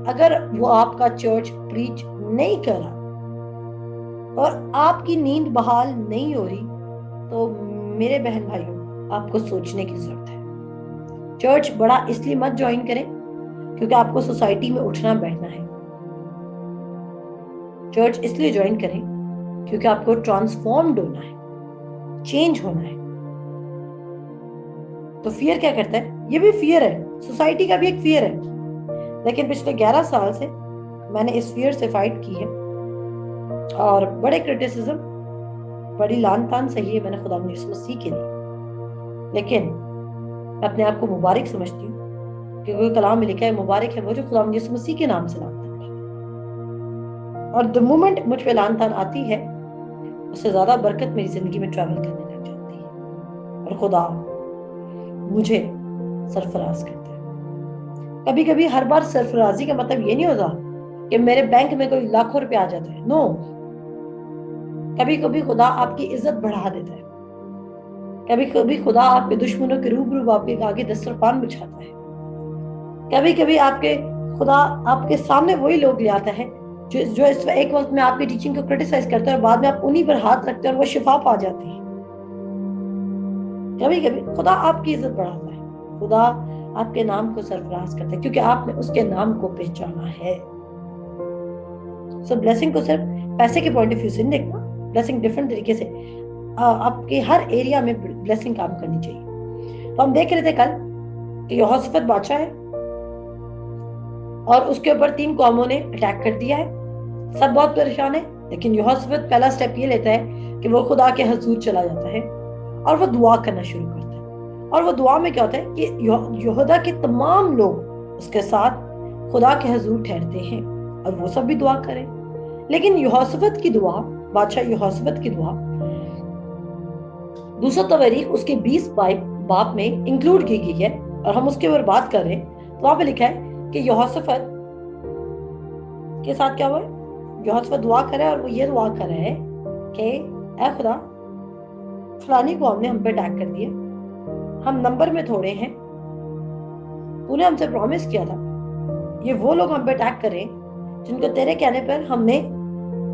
اگر وہ آپ کا چرچ پریچ نہیں کرا اور آپ کی نیند بحال نہیں ہو رہی تو میرے بہن بھائیوں آپ کو سوچنے کی ضرورت ہے. چرچ بڑا اس لیے مت جوائن کریں کیونکہ آپ کو سوسائٹی میں اٹھنا بیٹھنا ہے. چرچ اس لیے جوائن کریں کیونکہ آپ کو ٹرانسفارمڈ ہونا ہے, چینج ہونا ہے. تو فیئر کیا کرتا ہے؟ یہ بھی فیئر ہے, سوسائٹی کا بھی ایک فیئر ہے. لیکن پچھلے 11 سال سے میں نے اس فیئر سے فائٹ کی ہے اور بڑے کرٹیسزم, بڑی لان تان سہی ہے میں نے خدا یسوع مسیح کے لیے. لیکن میں اپنے آپ کو مبارک سمجھتی ہوں کیونکہ کلام میں لکھا ہے مبارک ہے وہ جو خدا یسوع مسیح کے نام سے لان تان کرتا ہے. اور the moment مجھ پہ لان تان آتی ہے اس سے زیادہ برکت میری زندگی میں ٹریول کرنے لگ جاتی ہے اور خدا مجھے سرفراز کرتا ہے. کبھی کبھی ہر بار سرفرازی کا مطلب یہ نہیں ہوتا کہ میرے بینک میں کوئی لاکھوں روپے آ جاتا ہے. نو, کبھی کبھی خدا آپ کی عزت بڑھا دیتا ہے. کبھی کبھی خدا آپ کے دشمنوں کے روبرو آپ کے آگے دسترخوان بچھاتا ہے. کبھی کبھی آپ کے خدا آپ کے سامنے وہی لوگ لے آتا ہے جو اس ایک وقت میں آپ کی ٹیچنگ کو کرٹیسائز کرتے ہیں اور بعد میں آپ انہی پر ہاتھ رکھتے ہیں اور وہ شفا پا جاتے ہیں. کبھی کبھی خدا آپ کی عزت بڑھاتا ہے, خدا آپ کے نام کو سرفراز کرتا ہے کیونکہ آپ نے اس کے نام کو پہچانا ہے. سو بلیسنگ کو صرف پیسے کے پوائنٹ آف ویو سے نہیں دیکھنا, بلیسنگ ڈفرنٹ طریقے سے آپ کے ہر ایریا میں بلیسنگ کام کرنی چاہیے. تو ہم دیکھ رہے تھے کل کہ یہوشافط بادشاہ ہے اور اس کے اوپر 3 قوموں نے اٹیک کر دیا ہے. سب بہت پریشان ہیں لیکن یہوشافط پہلا سٹیپ یہ لیتا ہے کہ وہ خدا کے حضور چلا جاتا ہے اور وہ دعا کرنا شروع کرتا ہے. اور وہ دعا میں کیا ہوتا ہے کہ یہودا کے تمام لوگ اس کے ساتھ خدا کے حضور ٹھہرتے ہیں اور وہ سب بھی دعا کریں. لیکن یہوشافط کی دعا, بادشاہ یہوشافط کی دعا دوسرا تواریخ اس کے 20 باب میں انکلوڈ کی گئی ہے اور ہم اس کے اوپر بات کر رہے ہیں. تو وہاں پہ لکھا ہے کہ یہوشافط کے ساتھ کیا ہوا ہے, یہوشافط دعا کر رہا ہے اور وہ یہ دعا کر رہا ہے کہ اے خدا فلانی قوم نے ہم پہ اٹیک کر دیا, ہم نمبر میں تھوڑے ہیں, تو نے ہم سے پرومس کیا تھا یہ وہ لوگ ہم پہ اٹیک کریں جن کو تیرے کہنے پر ہم نے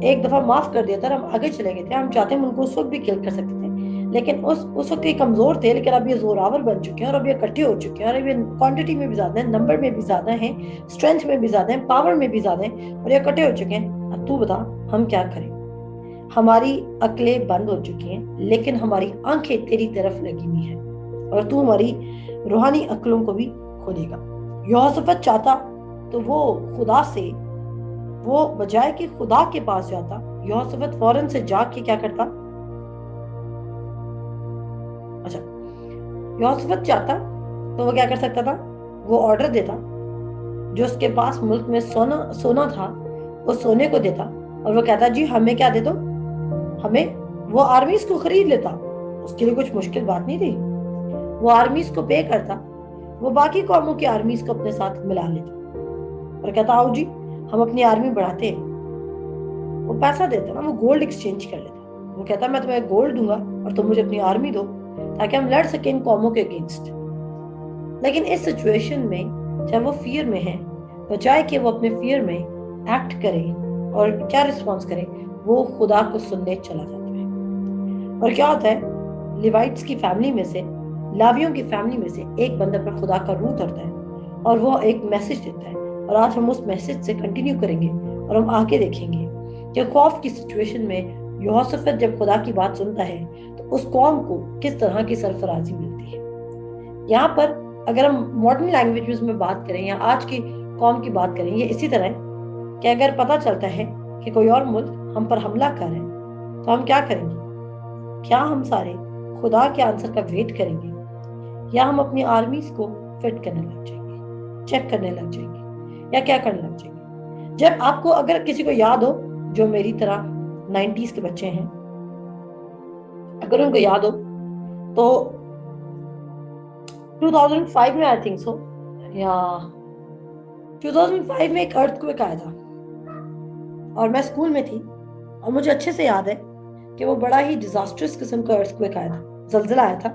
ایک دفعہ معاف کر دیا تھا, ہم آگے چلے گئے تھے, ہم چاہتے ہیں ان کو اس وقت بھی کل کر سکتے تھے لیکن اس وقت یہ کمزور تھے, لیکن اب یہ زوراور بن چکے ہیں اور اب یہ اکٹھے ہو چکے ہیں اور اب یہ کوانٹٹی میں بھی زیادہ ہیں, نمبر میں بھی زیادہ ہیں, اسٹرینتھ میں بھی زیادہ ہیں, پاور میں بھی زیادہ ہیں اور یہ اکٹھے ہو چکے ہیں. اب تو بتا ہم کیا کریں؟ ہماری عقلیں بند ہو چکی ہیں لیکن ہماری آنکھیں تیری طرف لگی ہوئی ہیں اور تو ہماری روحانی عقلوں کو بھی کھولے گا. یہوشافط چاہتا تو وہ خدا سے, وہ بجائے کہ خدا کے پاس جاتا, یہوشافط فوراً سے جا کے کیا کرتا, اچھا یہوشافط چاہتا تو وہ کیا کر سکتا تھا, وہ آرڈر دیتا جو اس کے پاس ملک میں سونا تھا وہ سونے کو دیتا اور وہ کہتا جی ہمیں کیا دے دو, ہمیں, وہ آرمیز کو خرید لیتا, اس کے لیے کچھ مشکل بات نہیں تھی, وہ آرمیز کو پے کرتا, وہ باقی قوموں کی آرمیز کو اپنے ساتھ ملا لیتا اور کہتا آؤ جی ہم اپنی آرمی بڑھاتے ہیں. وہ پیسہ دیتا نا, وہ گولڈ ایکسچینج کر لیتا, وہ کہتا میں تمہیں گولڈ دوں گا اور تم مجھے اپنی آرمی دو تاکہ ہم لڑ سکیں ان قوموں کے اگینسٹ. لیکن اس سچویشن میں جب وہ فیئر میں ہیں, بجائے کہ وہ اپنے فیئر میں ایکٹ کرے اور کیا رسپانس کرے, وہ خدا کو سننے چلا جاتا ہے. اور کیا ہوتا ہے, لیوائٹس کی فیملی میں سے, لاویوں کی فیملی میں سے ایک بندہ پر خدا کا روح اترتا ہے اور وہ ایک میسج دیتا ہے اور آج ہم اس میسج سے کنٹینیو کریں گے اور ہم آگے دیکھیں گے کہ خوف کی سچویشن میں یہوشافط جب خدا کی بات سنتا ہے تو اس قوم کو کس طرح کی سرفرازی ملتی ہے. یہاں پر اگر ہم ماڈرن لینگویجز میں بات کریں یا آج کی قوم کی بات کریں, یہ اسی طرح ہے کہ اگر پتہ چلتا ہے کہ کوئی اور ملک ہم پر حملہ کر رہے ہیں تو ہم کیا کریں گے؟ کیا ہم سارے خدا کے آنسر کا ویٹ کریں گے یا ہم اپنی آرمیز کو فٹ کرنے لگ جائیں گے, چیک کرنے لگ جائیں گے یا کیا کرنے لگ جائیں گے؟ جب آپ کو اگر کسی کو یاد ہو جو میری طرح 90s کے بچے ہیں, اگر ان کو یاد ہو تو 2005 میں آئی تھنک سو یا 2005 میں ایک ارتھ کویک آیا تھا اور میں اسکول میں تھی اور مجھے اچھے سے یاد ہے کہ وہ بڑا ہی ڈیزاسٹرس قسم کا ارتھ کویک آیا تھا, زلزلہ آیا تھا.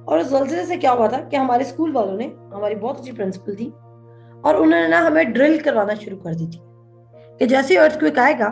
اور اس زلزلے سے کیا ہوا تھا کہ ہمارے اسکول والوں نے, ہماری بہت اچھی پرنسپل تھی اور انہوں نے نا ہمیں ڈرل کروانا شروع کر دی تھی کہ جیسے ارتھ کویک آئے گا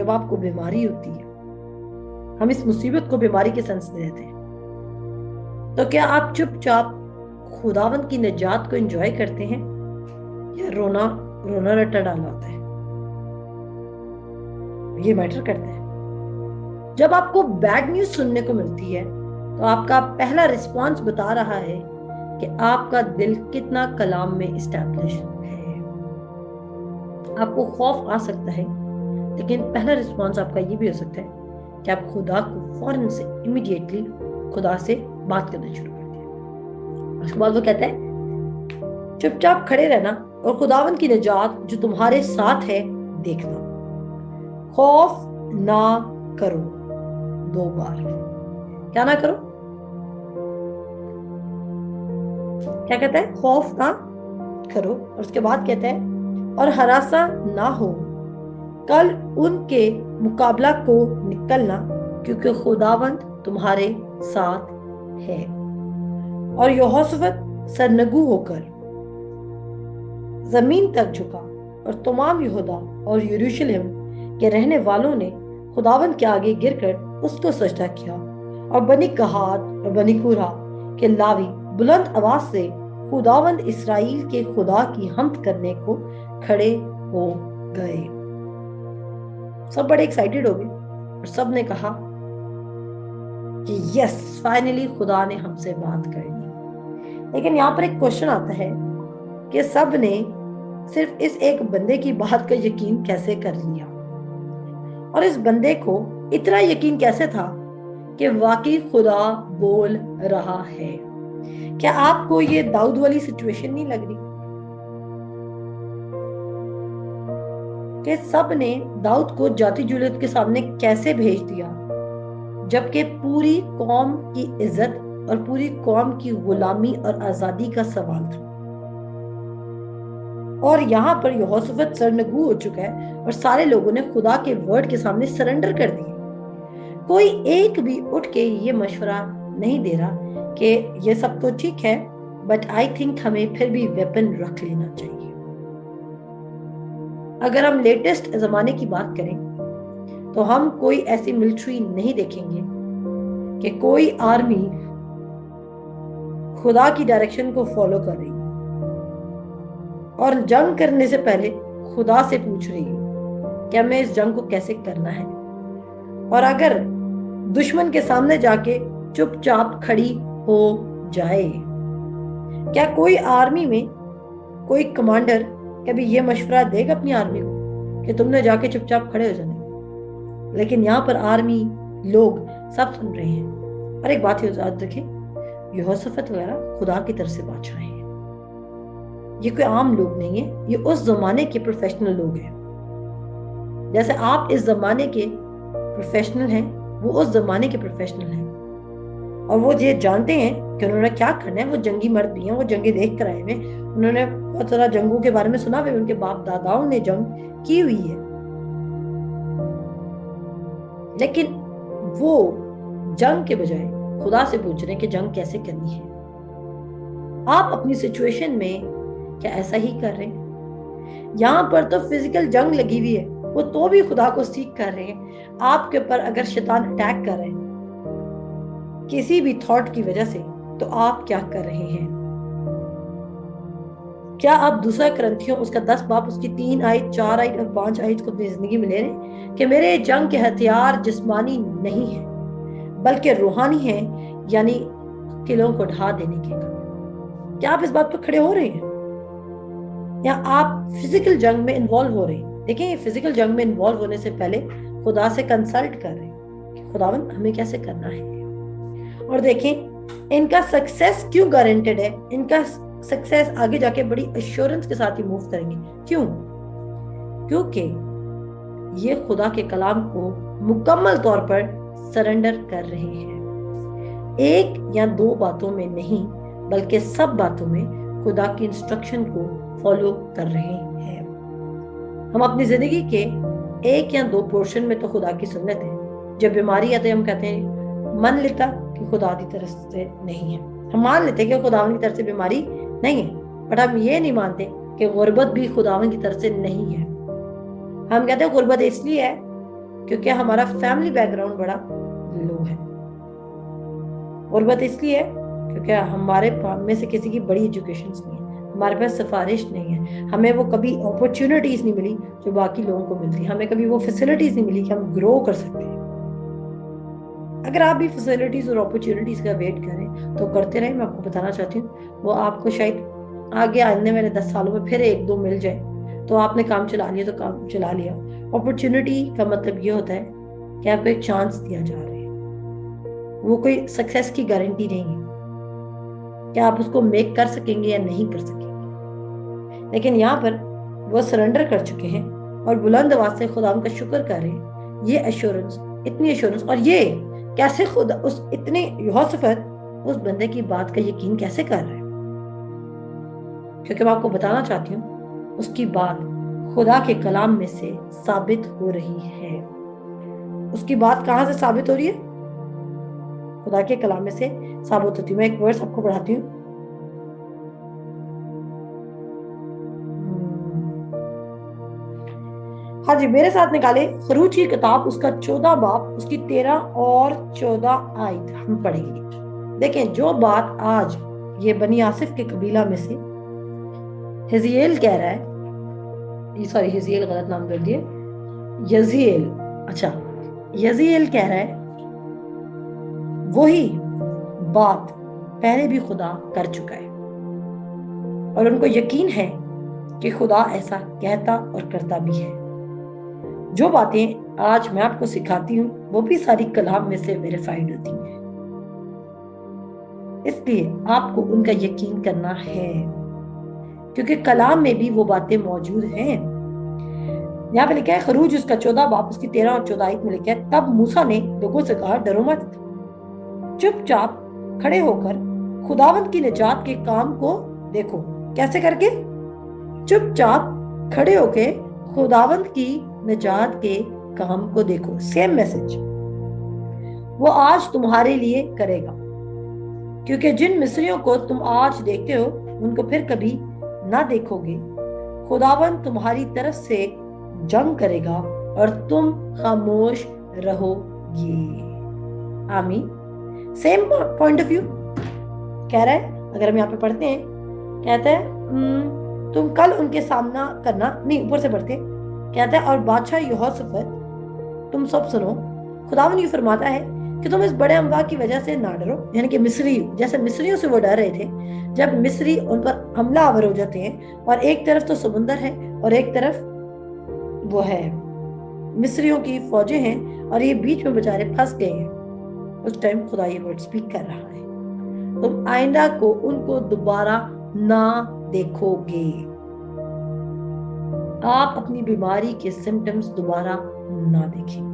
جب آپ کو بیماری ہوتی ہے، ہم اس مصیبت کو بیماری کے سنس میں دیتے ہیں، تو کیا آپ چپ چاپ خداوند کی نجات کو انجوائے کرتے ہیں یا رونا رونا رٹا ڈالا ہوتا ہے؟ یہ میٹر کرتا ہے۔ جب آپ کو بیڈ نیوز سننے کو ملتی ہے تو آپ کا پہلا رسپانس بتا رہا ہے کہ آپ کا دل کتنا کلام میں اسٹیبلش ہے۔ آپ کو خوف آ سکتا ہے، لیکن پہلا رسپانس آپ کا یہ بھی ہو سکتا ہے کہ آپ خدا کو فوراً سے امیڈیٹلی خدا سے بات کرنا شروع کر دیں۔ اس کے بعد وہ کہتا ہے چپ چاپ کھڑے رہنا اور خداوند کی نجات جو تمہارے ساتھ ہے دیکھنا، خوف نہ کرو۔ 2 بار کیا نہ کرو؟ کیا کہتا ہے؟ خوف نہ کرو، اور اس کے بعد کہتا ہے اور ہراساں نہ ہو، کل ان کے مقابلہ کو نکلنا کیونکہ خداوند تمہارے ساتھ ہے۔ اور یہوشافٹ سرنگو ہو کر زمین تک جھکا، اور تمام یہودا اور یروشلم کے رہنے والوں نے خداوند کے آگے گر کر اس کو سجدہ کیا، اور بنی کہات اور بنی کورہ کے لاوی بلند آواز سے خداوند اسرائیل کے خدا کی حمد کرنے کو کھڑے ہو گئے۔ سب بڑے ایکسائٹیڈ ہو گئے اور سب نے کہا کہ یس، فائنلی خدا نے ہم سے بات کر لی۔ لیکن یہاں پر ایک کوشچن آتا ہے کہ سب نے صرف اس ایک بندے کی بات کا یقین کیسے کر لیا، اور اس بندے کو اتنا یقین کیسے تھا کہ واقعی خدا بول رہا ہے؟ کیا آپ کو یہ داؤد والی سچویشن نہیں لگ رہی کہ سب نے داؤد کو جاتی جولیت کے سامنے کیسے بھیج دیا، جبکہ پوری قوم کی عزت اور پوری قوم کی غلامی اور آزادی کا سوال تھا؟ اور یہاں پر یہوشافٹ سرنگو ہو چکا ہے اور سارے لوگوں نے خدا کے ورڈ کے سامنے سرنڈر کر دیے۔ کوئی ایک بھی اٹھ کے یہ مشورہ نہیں دے رہا کہ یہ سب تو ٹھیک ہے، بٹ آئی تھنک ہمیں پھر بھی ویپن رکھ لینا چاہیے۔ اگر ہم لیٹسٹ زمانے کی بات کریں تو ہم کوئی ایسی ملٹری نہیں دیکھیں گے کہ کوئی آرمی خدا کی ڈائریکشن کو فالو کر رہی اور جنگ کرنے سے پہلے خدا سے پوچھ رہی ہے کہ ہمیں اس جنگ کو کیسے کرنا ہے، اور اگر دشمن کے سامنے جا کے چپ چاپ کھڑی ہو جائے۔ کیا کوئی آرمی میں کوئی کمانڈر کبھی یہ مشورہ دے گا اپنی آرمی کو کہ تم نے جا کے چپ چاپ کھڑے ہو جانا؟ لیکن یہاں پر آرمی لوگ سب سن رہے ہیں۔ اور ایک بات یاد رکھیں، یہوشافٹ وغیرہ خدا کی طرف سے بادشاہ ہیں، یہ کوئی عام لوگ نہیں ہیں، یہ اس زمانے کے پروفیشنل لوگ ہیں۔ جیسے آپ اس زمانے کے پروفیشنل ہیں، وہ اس زمانے کے پروفیشنل ہیں، اور وہ یہ جانتے ہیں کہ انہوں نے کیا کرنا ہے۔ وہ جنگی مرد بھی ہیں، وہ جنگیں دیکھ کر آئے ہیں، انہوں نے بہت سارا جنگوں کے بارے میں سنا بھی، ان کے باپ داداؤں نے جنگ کی ہوئی ہے۔ لیکن وہ جنگ کے بجائے خدا سے پوچھ رہے ہیں کہ جنگ کیسے کرنی ہے۔ آپ اپنی سچویشن میں کیا ایسا ہی کر رہے ہیں؟ یہاں پر تو فزیکل جنگ لگی ہوئی ہے، وہ تو بھی خدا کو سیکھ کر رہے ہیں۔ آپ کے اوپر اگر شیطان اٹیک کر رہے ہیں کسی بھی تھاٹ کی وجہ سے، تو آپ کیا کر رہے ہیں؟ کیا آپ دوسرا کرنتھیوں اس کا 10 باب اس کی 3 آیت 4 آیت اور 5 آیت کو اپنی زندگی میں لے رہے ہیں کہ میرے جنگ کے ہتھیار جسمانی نہیں ہیں بلکہ روحانی ہیں، یعنی قلعوں کو ڈھا دینے کے کام؟ کیا آپ اس بات پر کھڑے ہو رہے ہیں، یا آپ فزیکل جنگ میں انوالو ہو رہے ہیں؟ دیکھیں، یہ فزیکل جنگ میں انوالو ہونے سے پہلے خدا سے کنسلٹ کر رہے ہیں کہ خداوند ہمیں کیسے کرنا ہے۔ اور دیکھیں ان کا سکسیس کیوں گارنٹیڈ ہے، ان کا سکسیس آگے جا کے بڑی ایشورنس کے ساتھ ہی موو کریں گے۔ کیوں؟ کیونکہ یہ خدا کے کلام کو مکمل طور پر سرنڈر کر رہے ہیں، ایک یا 2 باتوں میں نہیں بلکہ سب باتوں میں خدا کی انسٹرکشن کو فالو کر رہے ہیں۔ ہم اپنی زندگی کے 1 یا 2 پورشن میں تو خدا کی سنت ہے۔ جب بیماری آتے ہیں ہم کہتے ہیں من لیتا کہ خدا کی طرف سے نہیں ہے، ہم مان لیتے کہ خداوند کی طرف سے بیماری نہیں ہے، بٹ ہم یہ نہیں مانتے کہ غربت بھی خداوند کی طرف سے نہیں ہے۔ ہم کہتے ہیں غربت اس لیے ہے کیونکہ ہمارا فیملی بیک گراؤنڈ بڑا لو ہے. غربت اس لیے ہے کیونکہ ہمارے میں سے کسی کی بڑی ایجوکیشنز نہیں ہے, ہمارے پاس سفارش نہیں ہے, ہمیں وہ کبھی اپرچونٹیز نہیں ملی جو باقی لوگوں کو ملتی, ہمیں کبھی وہ فیسلٹیز نہیں ملی کہ ہم گرو کر سکتے ہیں. اگر آپ بھی فیسلٹیز اور اپرچونٹیز کا ویٹ کریں تو کرتے رہیں. میں آپ کو بتانا چاہتی ہوں وہ آپ کو شاید آگے آنے والے 10 سالوں میں پھر 1-2 مل جائے, تو آپ نے کام چلا لیا تو کام چلا لیا. اپرچونٹی کا مطلب یہ ہوتا ہے کہ آپ کو ایک چانس دیا جا رہا ہے, وہ کوئی سکسیس کی گارنٹی نہیں ہے کہ آپ اس کو میک کر سکیں گے یا نہیں کر سکیں گے. لیکن یہاں پر وہ سرنڈر کر چکے ہیں اور بلند آواز سے خدا ان کا شکر کر رہے ہیں. یہ ایشورنس, اتنی ایشورنس, اور یہ کیسے خدا اس اتنے یہوشافت اس بندے کی بات کا یقین کیسے کر رہے ہیں, کیونکہ میں آپ کو بتانا چاہتی ہوں اس کی بات خدا کے کلام میں سے ثابت ہو رہی ہے. اس کی بات کہاں سے ثابت ہو رہی ہے؟ خدا کے کلام میں سے ثابت ہوتی ہے. میں ایک ورس آپ کو پڑھاتی ہوں. ہاں جی, میرے ساتھ نکالے خروج کی کتاب اس کا 14 باب اس کی 13 اور 14 آیت ہم پڑھیں گے. دیکھیں جو بات آج یہ بنی آصف کے قبیلہ میں سے حزیل کہہ رہا ہے, سوری حزیل غلط نام کر دیے, یزیل, اچھا یزیل کہہ رہا ہے, وہی بات پہلے بھی خدا کر چکا ہے اور ان کو یقین ہے کہ خدا ایسا کہتا اور کرتا بھی ہے. جو باتیں آج میں آپ کو سکھاتی ہوں وہ بھی ساری کلام میں سے ویریفائیڈ ہوتی ہیں, اس لیے آپ کو ان کا یقین کرنا ہے کیونکہ کلام میں بھی وہ باتیں موجود ہیں. یہاں پہ لکھا ہے خروج اس کا 14 باب اس کی 13 اور 14 آیت میں لکھا ہے, تب موسیٰ نے لوگوں سے کہا ڈرو مت, چپ چاپ کھڑے ہو کر خداوند کی نجات کے کام کو دیکھو. کیسے کر کے؟ چپ چاپ کھڑے ہو کے خداوند کی نجات کے کام کو دیکھو. سیم میسج وہ آج تمہارے لیے کرے گا, کیونکہ جن مصریوں کو تم آج دیکھتے ہو ان کو پھر کبھی نہ دیکھو گے. خداوند تمہاری طرف سے جنگ کرے گا اور تم خاموش رہو گے. آمین. سیم پوائنٹ آف ویو کہہ رہا ہے. اگر ہم یہاں پہ پڑھتے ہیں کہتا ہے تم کل ان کے سامنا کرنا, نہیں اوپر سے پڑھتے کہتا ہے اور بادشاہ یہوشافت تم سب سنو, خداوند یہ فرماتا ہے کہ تم اس بڑے اموا کی وجہ سے نہ ڈرو. یعنی کہ مصری, جیسے مصریوں سے وہ ڈر رہے تھے جب مصری ان پر حملہ آور ہو جاتے ہیں اور ایک طرف تو سمندر ہے اور ایک طرف وہ ہے مصریوں کی فوجیں ہیں اور یہ بیچ میں بیچارے پھنس گئے ہیں. اس ٹائم خدا یہ ورڈ سپیک کر رہا ہے, تم آئندہ کو ان کو دوبارہ نہ دیکھو گے. آپ اپنی بیماری کے سمٹمز دوبارہ نہ دیکھیں گے.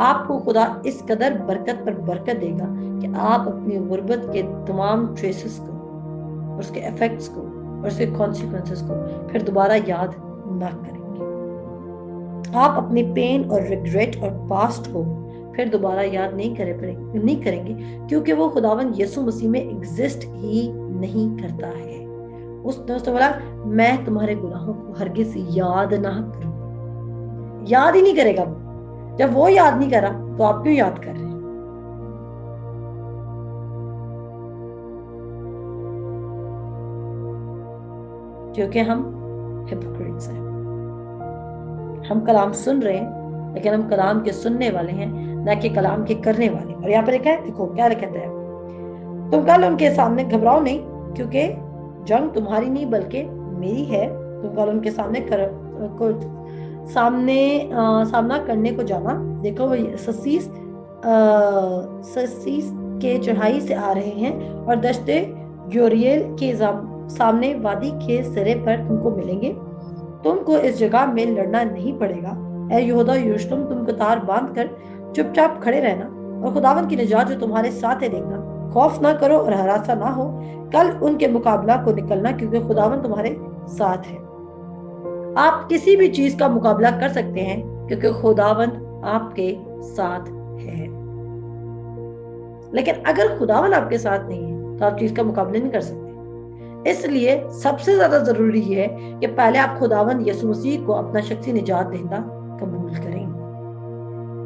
آپ کو خدا اس قدر برکت پر برکت دے گا کہ آپ اپنی غربت کے تمام ٹریسز کو اور اس کے ایفیکٹس کو اور اس کے کانسیکوینسز کو پھر دوبارہ یاد نہ کریں گے. آپ اپنے پین اور ریگریٹ اور پاسٹ کو پھر دوبارہ یاد نہیں کریں گے کیونکہ وہ خداوند یسوع مسیح میں ایگزسٹ ہی نہیں کرتا ہے. اس دوست بولا میں تمہارے گناہوں کو ہرگز یاد نہ کروں. یاد ہی نہیں کرے گا. جب وہ یاد نہیں کرا تو آپ کیوں یاد کر رہے ہیں؟ کیونکہ ہم ہپوکریٹس ہیں. ہم کلام سن رہے ہیں لیکن ہم کلام کے سننے والے ہیں نہ کہ کلام کے کرنے والے. اور یہاں پر لکھا ہے, دیکھو کیا لکھا ہے, تم کل ان کے سامنے گھبراؤ نہیں کیونکہ جنگ تمہاری نہیں بلکہ میری ہے. تم کل ان کے سامنے سامنا کرنے کو جانا. دیکھو وہ سسیس کے چڑھائی سے آ رہے ہیں اور دشتے یوریل کے سامنے وادی کے سرے پر تم کو ملیں گے. تم کو اس جگہ میں لڑنا نہیں پڑے گا. اے یہودا یروشلم, تم قطار باندھ کر چپ چاپ کھڑے رہنا اور خداوند کی نجات جو تمہارے ساتھ ہے دیکھنا. خوف نہ کرو اور ہراساں نہ ہو کل ان کے مقابلہ کو نکلنا کیونکہ خداوند تمہارے ساتھ ہے. آپ کسی بھی چیز کا مقابلہ کر سکتے ہیں کیونکہ خداوند آپ کے ساتھ ہے. لیکن اگر خداوند آپ کے ساتھ نہیں ہے تو آپ چیز کا مقابلہ نہیں کر سکتے. اس لیے سب سے زیادہ ضروری یہ ہے کہ پہلے آپ خداوند یسوع مسیح کو اپنا شخصی نجات دہندہ قبول کریں.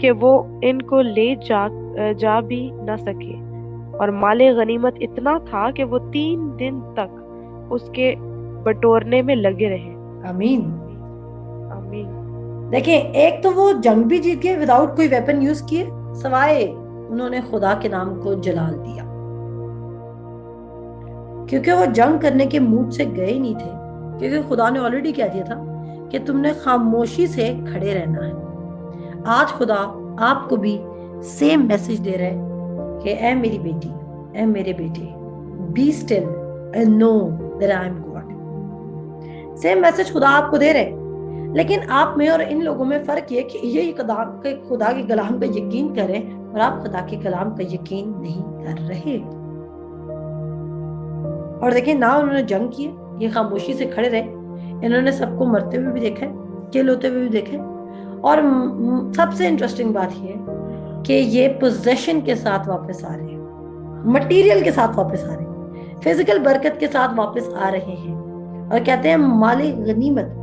کہ وہ ان کو لے جا بھی نہ سکے، اور مال غنیمت اتنا تھا کہ وہ 3 دن تک اس کے بٹورنے میں لگے رہے۔ آمین۔ آمین۔ دیکھیں، ایک تو وہ جنگ بھی جیت گئے وداؤٹ کوئی ویپن یوز کیے، سوائے انہوں نے خدا کے نام کو جلال دیا، کیونکہ وہ جنگ کرنے کے موڈ سے گئے ہی نہیں تھے، کیونکہ خدا نے آلریڈی کہہ دیا تھا کہ تم نے خاموشی سے کھڑے رہنا ہے۔ آج خدا آپ کو بھی سیم میسج دے رہا ہے کہ اے میری بیٹی، اے میرے بیٹے، be still and know that I am God. Same message خدا آپ کو دے رہے، لیکن آپ میں اور ان لوگوں میں فرق یہ کہ یہ خدا کے کلام کا یقین کریں اور آپ خدا کے کلام کا یقین نہیں کر رہے۔ اور دیکھیں، نہ انہوں نے جنگ کی، یہ خاموشی سے کھڑے رہے، انہوں نے سب کو مرتے ہوئے بھی دیکھا، کل ہوتے ہوئے بھی دیکھے، اور سب سے انٹرسٹنگ بات یہ ہے کہ یہ پوزیشن کے ساتھ واپس آ رہے ہیں، مٹیریل کے ساتھ واپس آ رہے ہیں، فزیکل برکت کے ساتھ واپس آ رہے ہیں، اور کہتے ہیں مال غنیمت،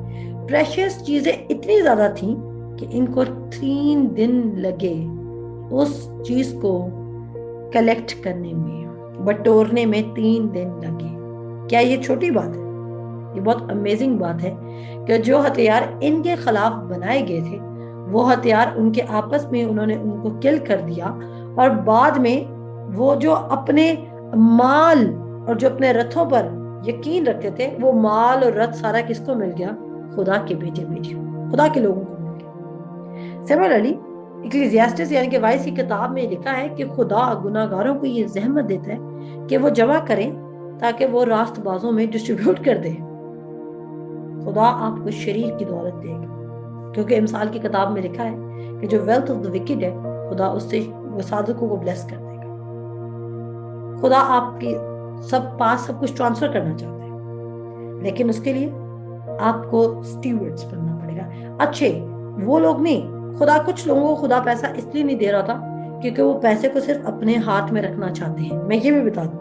پریشیس چیزیں اتنی زیادہ تھیں کہ ان کو 3 دن لگے اس چیز کو کلیکٹ کرنے میں، بٹورنے میں 3 دن لگے۔ کیا یہ چھوٹی بات ہے؟ یہ بہت امیزنگ بات ہے کہ جو ہتھیار ان کے خلاف بنائے گئے تھے، وہ ہتھیار ان کے آپس میں انہوں نے ان کو کل کر دیا، اور بعد میں وہ جو اپنے مال اور جو اپنے رتھوں پر یقین رکھتے تھے، وہ مال اور رتھ سارا کس کو مل گیا؟ خدا کے بیٹے بیٹیوں، خدا کے لوگوں کو مل گیا۔ سملرلی ایکلیزیاسٹس یعنی کہ وائس کی کتاب میں لکھا ہے کہ خدا گناہگاروں کو یہ زحمت دیتا ہے کہ وہ جمع کریں تاکہ وہ راست بازوں میں ڈسٹریبیوٹ کر دیں۔ خدا آپ کو شریر کی دولت دے گا، کیونکہ امثال کی کتاب میں لکھا ہے کہ جو ویلتھ آف دا وکڈ ہے، خدا اس سے صادقوں کو بلیس کر دے گا۔ خدا آپ کی پاس سب کچھ ٹرانسفر کرنا چاہتا ہے، لیکن اس کے لیے آپ کو سٹیورڈز بننا پڑے گا۔ اچھے وہ لوگ نہیں، خدا کچھ لوگوں کو خدا پیسہ اس لیے نہیں دے رہا تھا کیونکہ وہ پیسے کو صرف اپنے ہاتھ میں رکھنا چاہتے ہیں۔ میں یہ بھی بتا دوں،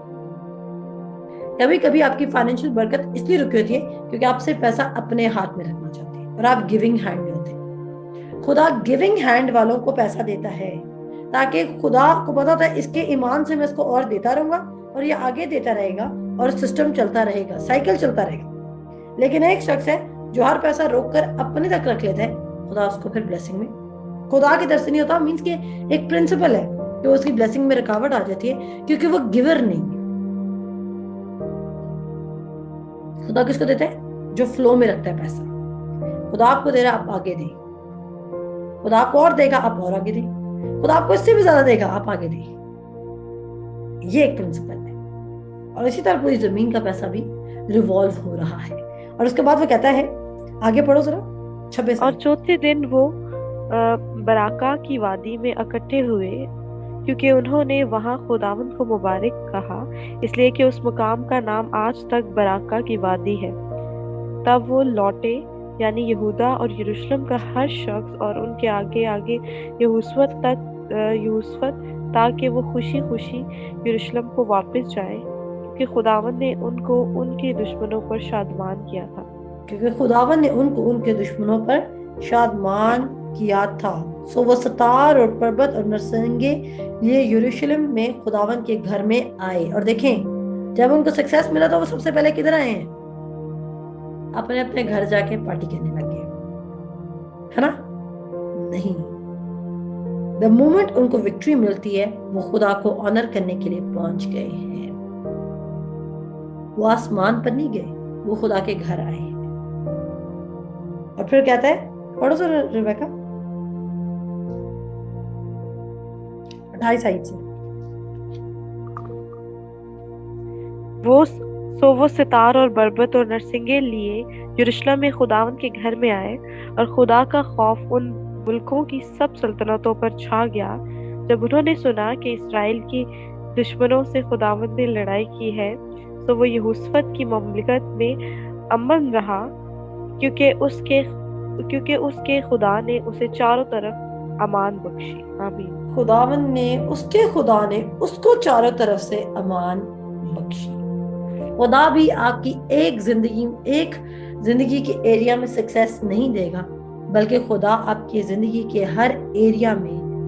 کبھی کبھی آپ کی فائنینشیل برکت اس لیے رکی ہوتی ہے کیونکہ آپ صرف پیسہ اپنے ہاتھ میں رکھنا چاہتے ہیں اور آپ گیونگ ہینڈ میں ہوتے ہیں۔ خدا گیونگ ہینڈ والوں کو پیسہ دیتا ہے تاکہ خدا کو پتا ہوتا ہے اس کے ایمان سے میں اس کو اور دیتا رہوں گا اور یہ آگے دیتا رہے گا اور سسٹم چلتا رہے گا، سائیکل چلتا رہے گا۔ لیکن ایک شخص ہے جو ہر پیسہ روک کر اپنے تک رکھ لیتا ہے، خدا اس کو پھر بلیسنگ میں خدا کی طرف سے نہیں ہوتا، مینس کہ ایک پرنسپل ہے کہ اس کی بلیسنگ میں رکاوٹ آ جاتی ہے کیونکہ وہ گیور نہیں ہے۔ خدا کس کو دیتا ہے؟ جو فلو میں رکھتا ہے پیسہ۔ خدا آپ کو دے رہا ہے، آپ آگے دیں۔ خدا آپ کو اور دے گا، آپ اور آگے دیں۔ خدا آپ کو اس سے بھی زیادہ دے گا، آپ آگے دیں۔ یہ ایک پرنسپل ہے، اور اسی طرح پوری زمین کا پیسہ بھی ریوالو ہو رہا ہے۔ اور اس کے بعد وہ کہتا ہے، آگے پڑھو ذرا 26۔ اور چوتھے دن وہ براکا کی وادی میں اکٹھے ہوئے، کیونکہ انہوں نے وہاں خداوند کو مبارک کہا، اس لیے کہ اس مقام کا نام آج تک براکا کی وادی ہے۔ تب وہ لوٹے، یعنی یہودا اور یروشلم کا ہر شخص، اور ان کے آگے آگے یہوسفت تاکہ وہ خوشی خوشی یروشلم کو واپس جائیں، کیونکہ خداوند نے ان کو ان کے دشمنوں پر شادمان کیا تھا۔ کیونکہ خداوند نے ان کو ان کے دشمنوں پر شادمان کیا تھا، سو وہ ستار اور پربت اور نرسنگے یہ یروشلم میں خداوند کے گھر میں آئے۔ اور دیکھیں، جب ان کو سکسیس ملا تو وہ سب سے پہلے کدھر آئے ہیں؟ اپنے اپنے گھر جا کے پارٹی کرنے لگے، ہے نا؟ نہیں، the moment ان کو وکٹری ملتی ہے، وہ خدا کو آنر کرنے کے لیے پہنچ گئے ہیں۔ وہ آسمان پر نہیں گئے، وہ خدا کے گھر آئے ہیں۔ اور پھر کہتا ہے، پڑھو ذرا ریبیکا 28 آیت سے۔ وہ ستار اور بربت اور نرسنگے لیے یروشلم میں خداوند کے گھر میں آئے، اور خدا کا خوف ان ملکوں کی سب سلطنتوں پر چھا گیا۔ جب انہوں نے سنا کہ اسرائیل کی دشمنوں سے خداوند نے لڑائی کی ہے، تو وہ یہوسفت کی مملکت میں امن رہا، کیونکہ اس کے خدا نے اسے چاروں طرف امان بخشی۔ آمین۔ خداوند نے اس کے خدا نے اس کو چاروں طرف سے امان بخشی۔ خدا بھی آپ کی ایک زندگی کے ایریا میں سکسیس نہیں دے گا، بلکہ خدا آپ کی زندگی کے ہر ایریا میں